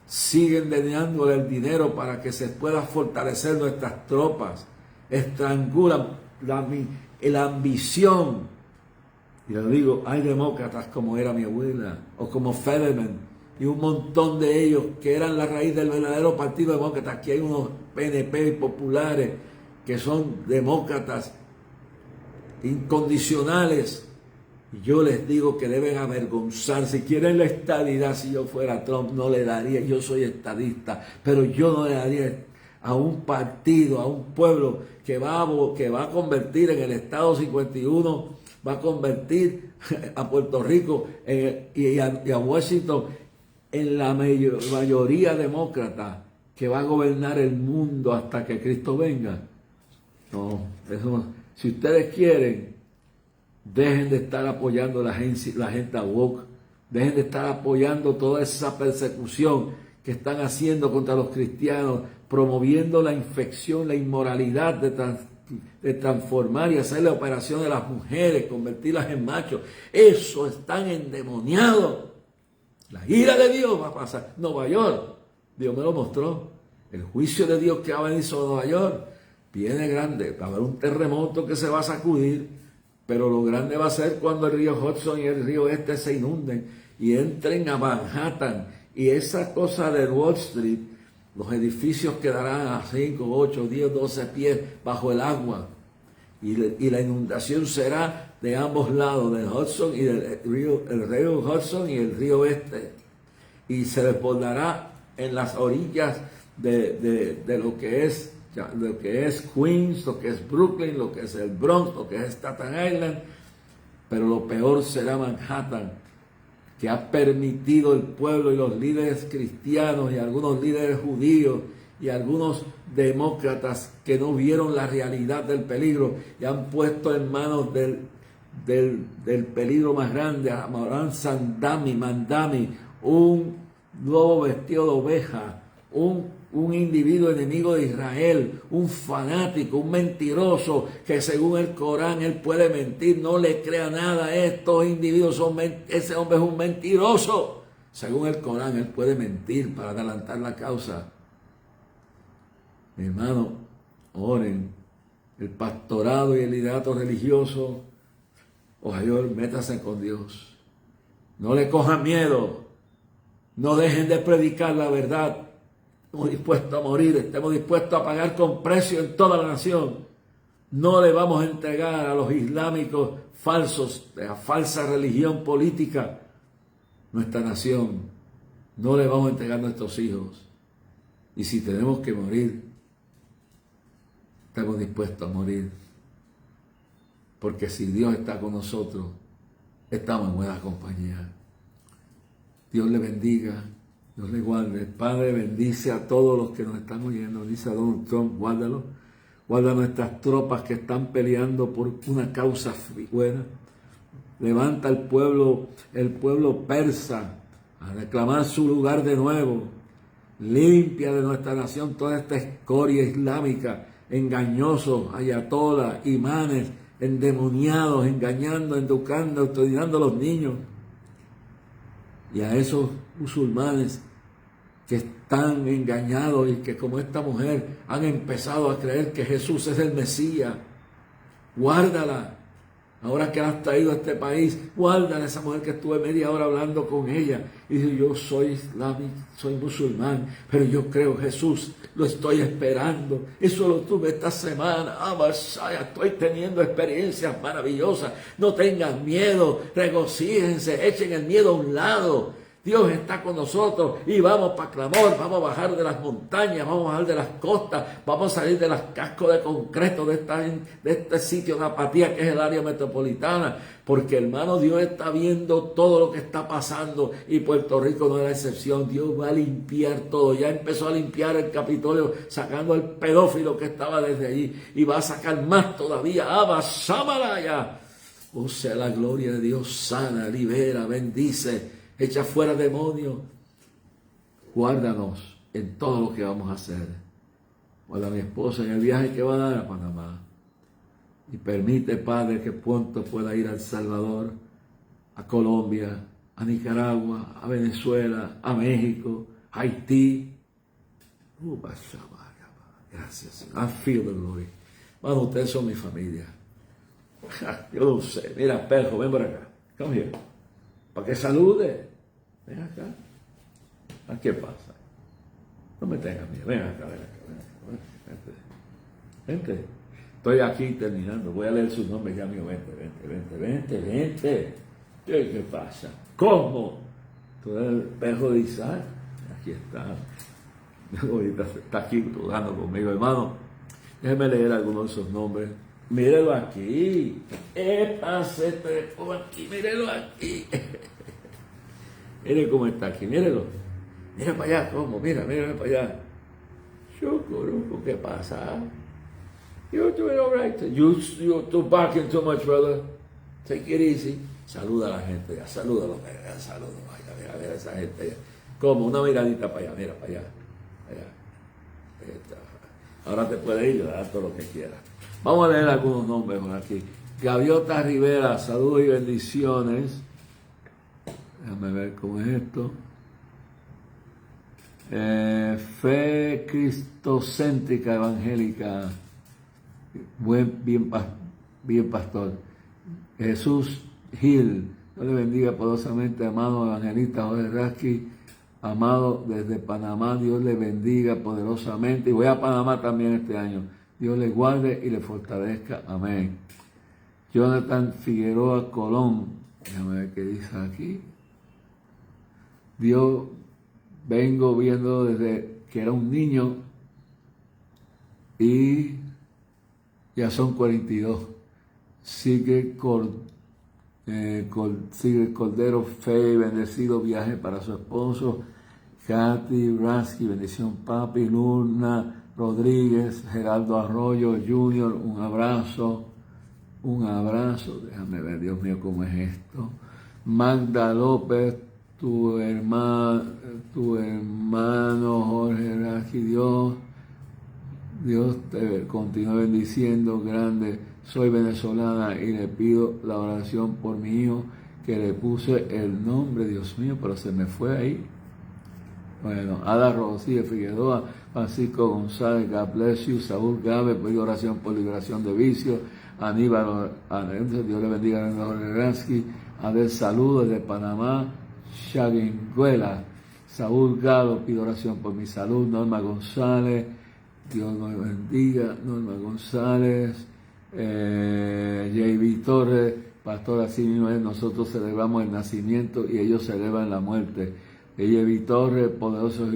siguen dándole el dinero para que se pueda fortalecer nuestras tropas, estrangulan la ambición. Y le digo, hay demócratas como era mi abuela, o como Fetterman, y un montón de ellos que eran la raíz del verdadero Partido Demócrata. Aquí hay unos PNP populares que son demócratas incondicionales. Y yo les digo que deben avergonzarse. Si quieren la estadidad, si yo fuera Trump, no le daría. Yo soy estadista, pero yo no le daría a un partido, a un pueblo que va a convertir en el Estado 51, va a convertir a Puerto Rico y a Washington en la mayoría demócrata que va a gobernar el mundo hasta que Cristo venga. No, eso, si ustedes quieren, dejen de estar apoyando la agenda woke, dejen de estar apoyando toda esa persecución que están haciendo contra los cristianos, promoviendo la infección, la inmoralidad de transformar y hacer la operación de las mujeres, convertirlas en machos. Eso están endemoniados. La ira de Dios va a pasar. Nueva York, Dios me lo mostró. El juicio de Dios que va a venir sobre Nueva York viene grande. Va a haber un terremoto que se va a sacudir, pero lo grande va a ser cuando el río Hudson y el río se inunden y entren a Manhattan. Y esa cosa de Wall Street, los edificios quedarán a 5, 8, 10, 12 pies bajo el agua. Y la inundación será de ambos lados, del Hudson y del río, el río Hudson y el río y se desbordará en las orillas de lo que es Queens, lo que es Brooklyn, lo que es el Bronx, lo que es Staten Island, pero lo peor será Manhattan, que ha permitido el pueblo y los líderes cristianos y algunos líderes judíos y algunos demócratas que no vieron la realidad del peligro y han puesto en manos del peligro más grande a Moran Mandami, un lobo vestido de oveja, un individuo enemigo de Israel, un fanático, un mentiroso, que según el Corán él puede mentir. No le crea nada a estos individuos, ese hombre es un mentiroso. Según el Corán él puede mentir para adelantar la causa. Mi hermano, oren. El pastorado y el liderato religioso, ojalá métase con Dios. No le cojan miedo. No dejen de predicar la verdad. Estamos dispuestos a morir, estamos dispuestos a pagar con precio en toda la nación. No le vamos a entregar a los islámicos falsos, de la falsa religión política, nuestra nación. No le vamos a entregar a nuestros hijos. Y si tenemos que morir, estamos dispuestos a morir. Porque si Dios está con nosotros, estamos en buena compañía. Dios le bendiga. Dios le guarde. El Padre bendice a todos los que nos están oyendo. Dice a Donald Trump, guárdalo. Guarda nuestras tropas que están peleando por una causa buena. Levanta al pueblo, el pueblo persa, a reclamar su lugar de nuevo. Limpia de nuestra nación toda esta escoria islámica, engañosos, ayatolas, imanes, endemoniados, engañando, educando, autoridando a los niños. Y a esos musulmanes que están engañados y que como esta mujer han empezado a creer que Jesús es el Mesías, guárdala. Ahora que la has traído a este país, guárdala. Esa mujer que estuve media hora hablando con ella y dice, yo soy islámico, soy musulmán, pero yo creo en Jesús, lo estoy esperando. Eso lo tuve esta semana. Masaya, estoy teniendo experiencias maravillosas. No tengan miedo, regocíjense, echen el miedo a un lado. Dios está con nosotros y vamos para clamor, vamos a bajar de las montañas, vamos a bajar de las costas, vamos a salir de las cascos de concreto de este sitio de apatía que es el área metropolitana, porque hermano, Dios está viendo todo lo que está pasando y Puerto Rico no es la excepción. Dios va a limpiar todo. Ya empezó a limpiar el Capitolio sacando el pedófilo que estaba desde allí y va a sacar más todavía. Abasámalaya. O sea, la gloria de Dios sana, libera, bendice, echa fuera demonios. Guárdanos en todo lo que vamos a hacer. Pues a mi esposa en el viaje que va a dar a Panamá. Y permite, Padre, que pronto pueda ir a El Salvador, a Colombia, a Nicaragua, a Venezuela, a México, a Haití. Gracias. I feel the glory. Bueno, ustedes son mi familia. Yo lo sé. Mira, Perjo, ven por acá. Come here. Para que salude. Ven acá. ¿Qué pasa? No me tengas miedo. Ven acá, ven acá. Vente. Vente. Estoy aquí terminando. Voy a leer sus nombres ya mío. Vente. ¿Qué pasa? ¿Cómo? Tú eres el Perjo de Isaac. Aquí está. Ahorita está aquí jugando conmigo, hermano. Déjeme leer algunos de esos nombres. Mírelo aquí. Mírelo aquí. Mire cómo está aquí, mírelo. Mira para allá, cómo, mira para allá. Chocoruco, ¿qué pasa? You're doing all right. You're barking too much, brother. Take it easy. Saluda a la gente ya, salúdalo, a ver a esa gente allá. Como una miradita para allá, mira para allá. Ahora te puedes ir, dar todo lo que quieras. Vamos a leer algunos nombres por aquí. Gaviota Rivera, saludos y bendiciones. Déjame ver cómo es esto. Fe cristocéntrica evangélica. Bien pastor. Jesús Gil, Dios le bendiga poderosamente, amado evangelista Jorge Rasky. Amado desde Panamá, Dios le bendiga poderosamente. Y voy a Panamá también este año. Dios le guarde y le fortalezca. Amén. Jonathan Figueroa Colón. Déjame ver qué dice aquí. Dios vengo viendo desde que era un niño y ya son 42. Sigue Cordero Fe, bendecido viaje para su esposo. Katy Rasky, bendición papi. Luna Rodríguez, Geraldo Arroyo Jr., un abrazo. Déjame ver, Dios mío, cómo es esto. Magda López, tu hermano Jorge Rasky, Dios te continúe bendiciendo, grande. Soy venezolana y le pido la oración por mi hijo, que le puse el nombre, Dios mío, pero se me fue ahí. Bueno, Ada Rocío Figueroa, Francisco González, God bless you. Saúl Gabe, pido oración por liberación de vicios. Aníbal, Dios le bendiga a Jorge Rasky. Adel, saludos desde Panamá. Chaguenguela, Saúl Galo, pido oración por mi salud. Norma González, Dios nos bendiga. Norma González. J.B. Torres, pastor, así mismo es, nosotros celebramos el nacimiento y ellos celebran la muerte. J.B. Torres, poderoso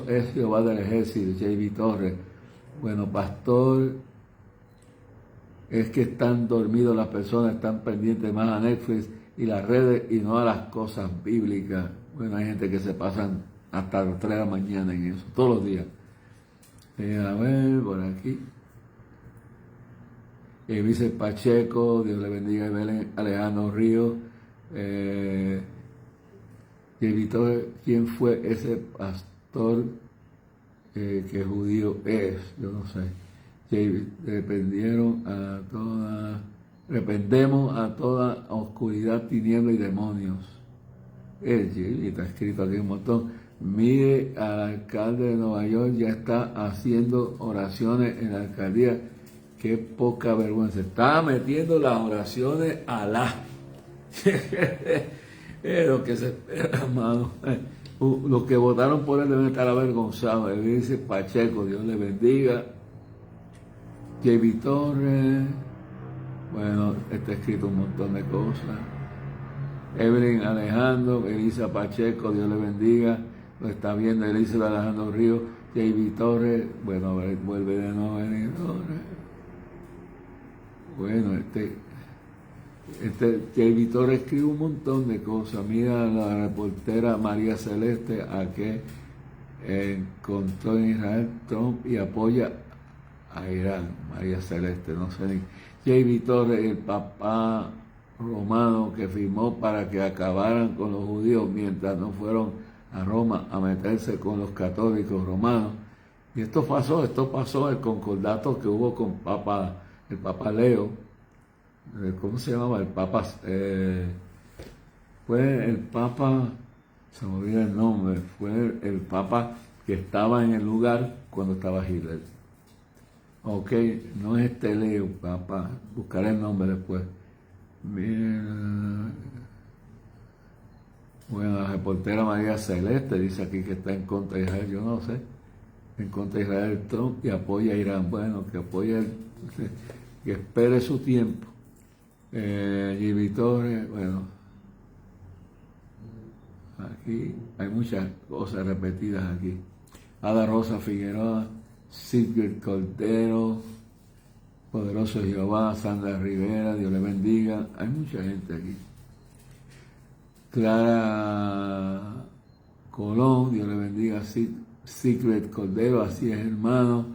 es Jehová del ejército. J.B. Torres, bueno, pastor, es que están dormidos las personas, están pendientes más a Netflix y las redes y no a las cosas bíblicas. Bueno, hay gente que se pasan hasta las 3 de la mañana en eso, todos los días. A ver, por aquí. Vice Pacheco, Dios le bendiga, Alejandro Ríos. Y evitó quién fue ese pastor que judío es, yo no sé. Reprendemos a toda oscuridad, tiniebla y demonios. Está escrito aquí un montón. Mire, al alcalde de Nueva York ya está haciendo oraciones en la alcaldía. Qué poca vergüenza. Estaba metiendo las oraciones a lo que se espera, hermano. Los que votaron por él deben estar avergonzados. Él dice Pacheco, Dios le bendiga. J.B. Torres. Bueno, está escrito un montón de cosas. Evelyn Alejandro, Elisa Pacheco, Dios le bendiga. Lo está viendo Elisa Alejandro Ríos. J.B. Torres. Bueno, vuelve de nuevo J.B. Torres. Bueno, J.B. Torres escribe un montón de cosas. Mira a la reportera María Celeste, a que encontró en Israel Trump y apoya a Irán. María Celeste, no sé ni. J.B. Torres, el papá romano que firmó para que acabaran con los judíos mientras no fueron a Roma a meterse con los católicos romanos. Y esto pasó el concordato que hubo con el Papa Leo, ¿cómo se llamaba? El Papa, fue el Papa, se me olvida el nombre, fue el Papa que estaba en el lugar cuando estaba Hitler. Ok, no es este Leo, Papa, buscaré el nombre después. Bueno, la reportera María Celeste dice aquí que está en contra de Israel, yo no sé, en contra de Israel Trump y apoya a Irán. Bueno, que apoya, que espere su tiempo. Jimmy Torres, bueno, aquí hay muchas cosas repetidas aquí. Ada Rosa Figueroa, Sigrid Cordero, Poderoso Jehová, Sandra Rivera, Dios le bendiga. Hay mucha gente aquí. Clara Colón, Dios le bendiga. Sigrid Cordero, así es, hermano.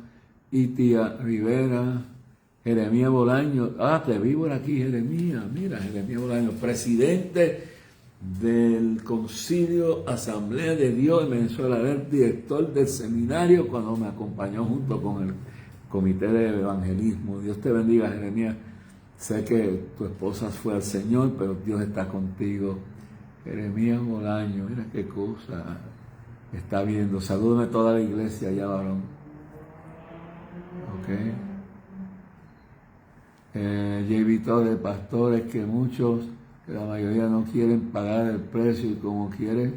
Itia Rivera, Jeremías Bolaño. Te vi por aquí, Jeremías. Mira, Jeremías Bolaño, presidente del Concilio Asamblea de Dios en Venezuela, era el director del seminario cuando me acompañó junto con el Comité de Evangelismo. Dios te bendiga, Jeremías. Sé que tu esposa fue al Señor, pero Dios está contigo. Jeremías Bolaño, mira qué cosa está viendo. Salúdame toda la iglesia allá, varón. Ok. J.B. Torres, pastores, que la mayoría no quieren pagar el precio y como quieren,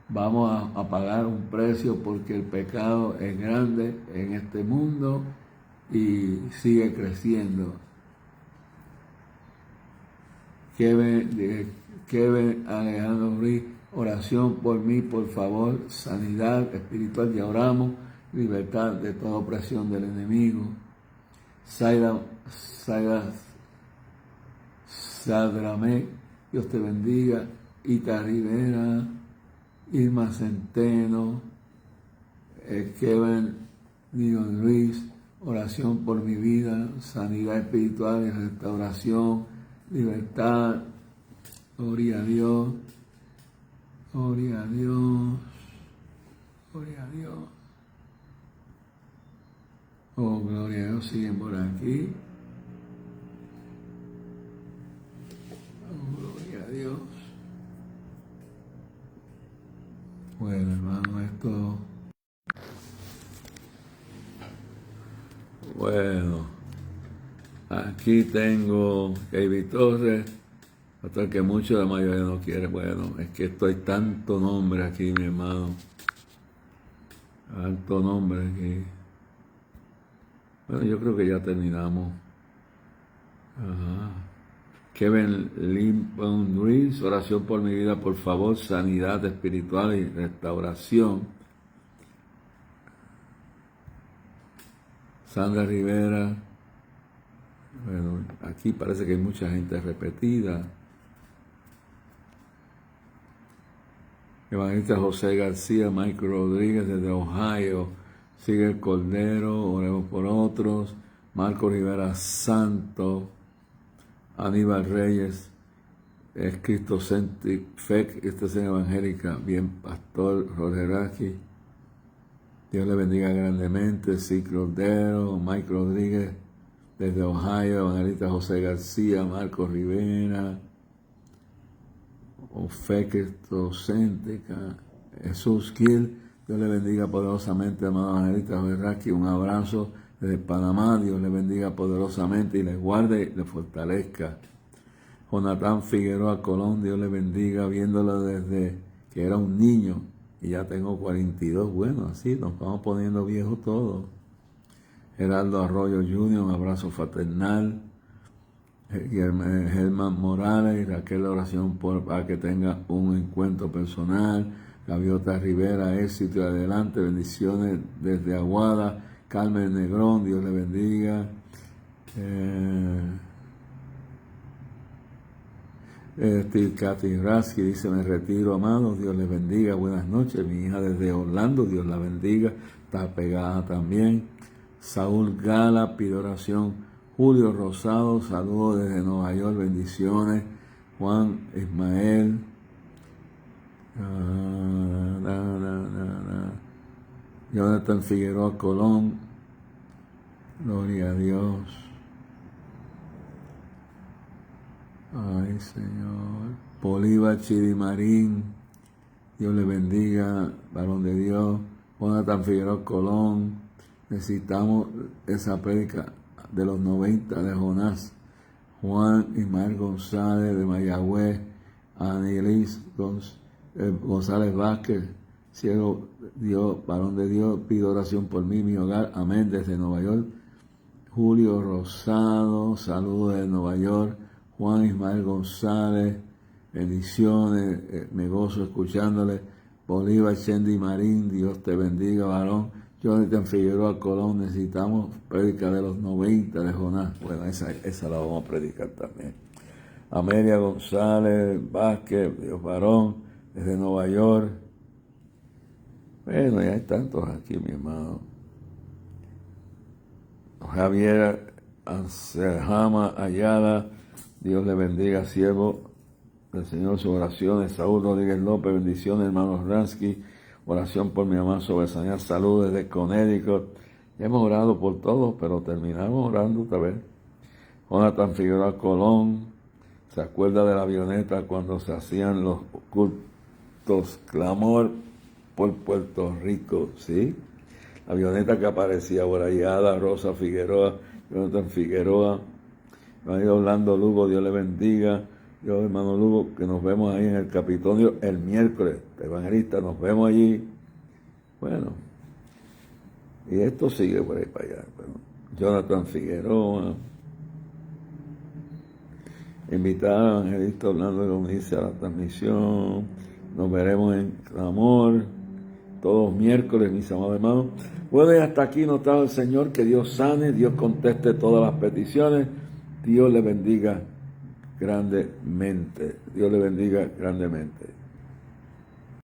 vamos a pagar un precio porque el pecado es grande en este mundo y sigue creciendo. Kevin Alejandro Ruiz, oración por mí, por favor, sanidad espiritual, ya oramos, libertad de toda opresión del enemigo. Sadramé, Dios te bendiga. Ita Rivera, Irma Centeno, Kevin Dion Ruiz, oración por mi vida, sanidad espiritual y restauración, libertad. Gloria a Dios, gloria a Dios, gloria a Dios. Oh, gloria a Dios, siguen por aquí. Oh, gloria a Dios. Bueno, hermano, esto... Bueno, aquí tengo David Torres, hasta que mucho de la mayoría no quiere. Bueno, es que esto hay tanto nombre aquí, mi hermano. Tanto nombre aquí. Bueno, yo creo que ya terminamos. Ajá. Kevin Limpon Ruiz, oración por mi vida, por favor, sanidad espiritual y restauración. Sandra Rivera, bueno, aquí parece que hay mucha gente repetida. Evangelista José García, Michael Rodríguez desde Ohio, sigue el Cordero, oremos por otros. Marco Rivera Santo, Aníbal Reyes, es Cristocentric FEC, esta es evangélica, bien, Pastor Jorge Raki, Dios le bendiga grandemente. Sí, Cordero, Mike Rodríguez desde Ohio, evangelista José García, Marco Rivera, FEC Cristocéntrica, Jesús Gil, Dios le bendiga poderosamente, amado evangelista Jorge Raki, un abrazo desde Panamá, Dios le bendiga poderosamente y le guarde y le fortalezca. Jonathan Figueroa Colón, Dios le bendiga, viéndolo desde que era un niño y ya tengo 42, bueno, así nos vamos poniendo viejos todos. Geraldo Arroyo Jr., un abrazo fraternal. Germán Morales y Raquel, oración para que tenga un encuentro personal. Gaviota Rivera, éxito y adelante, bendiciones desde Aguada. Carmen Negrón, Dios le bendiga. Katy Rasky dice, me retiro, amados, Dios les bendiga, buenas noches. Mi hija desde Orlando, Dios la bendiga, está pegada también. Saúl Gala pide oración. Julio Rosado, saludos desde Nueva York, bendiciones. Juan Ismael, Jonathan Figueroa Colón, gloria a Dios. Ay, Señor. Bolívar Chirimarín, Dios le bendiga, varón de Dios. Jonathan Figueroa Colón, necesitamos esa prédica de los 90 de Jonás. Juan Ismael González de Mayagüez, Anilis González Vázquez, cielo Dios, varón de Dios, pido oración por mí, mi hogar, amén, desde Nueva York. Julio Rosado, saludos de Nueva York. Juan Ismael González, bendiciones, me gozo escuchándole. Bolívar Chendi Marín, Dios te bendiga, varón. Jonathan Figueroa Colón, necesitamos predicar de los 90 de Jonás. Bueno, esa la vamos a predicar también. Amelia González Vázquez, Dios varón, desde Nueva York. Bueno, ya hay tantos aquí, mi hermano. Javier Anselhama Ayala, Dios le bendiga, siervo del Señor, su oración. Saúl Rodríguez López, bendiciones, hermanos Ransky, oración por mi mamá Sobresañar, salud desde Connecticut. Ya hemos orado por todos, pero terminamos orando otra vez. Jonathan Figueroa Colón, se acuerda de la avioneta cuando se hacían los cultos, clamor por Puerto Rico, ¿sí? La avioneta que aparecía por ahí, Ada Rosa Figueroa, Jonathan Figueroa, María Orlando Lugo, Dios le bendiga. Yo, hermano Lugo, que nos vemos ahí en el Capitolio el miércoles, evangelista, nos vemos allí. Bueno, y esto sigue por ahí para allá. Bueno, Jonathan Figueroa, invitar a evangelista Orlando Gómez a la transmisión. Nos veremos en clamor todos miércoles, mis amados hermanos. Bueno, y hasta aquí nos trajo el Señor. Que Dios sane, Dios conteste todas las peticiones. Dios le bendiga grandemente. Dios le bendiga grandemente.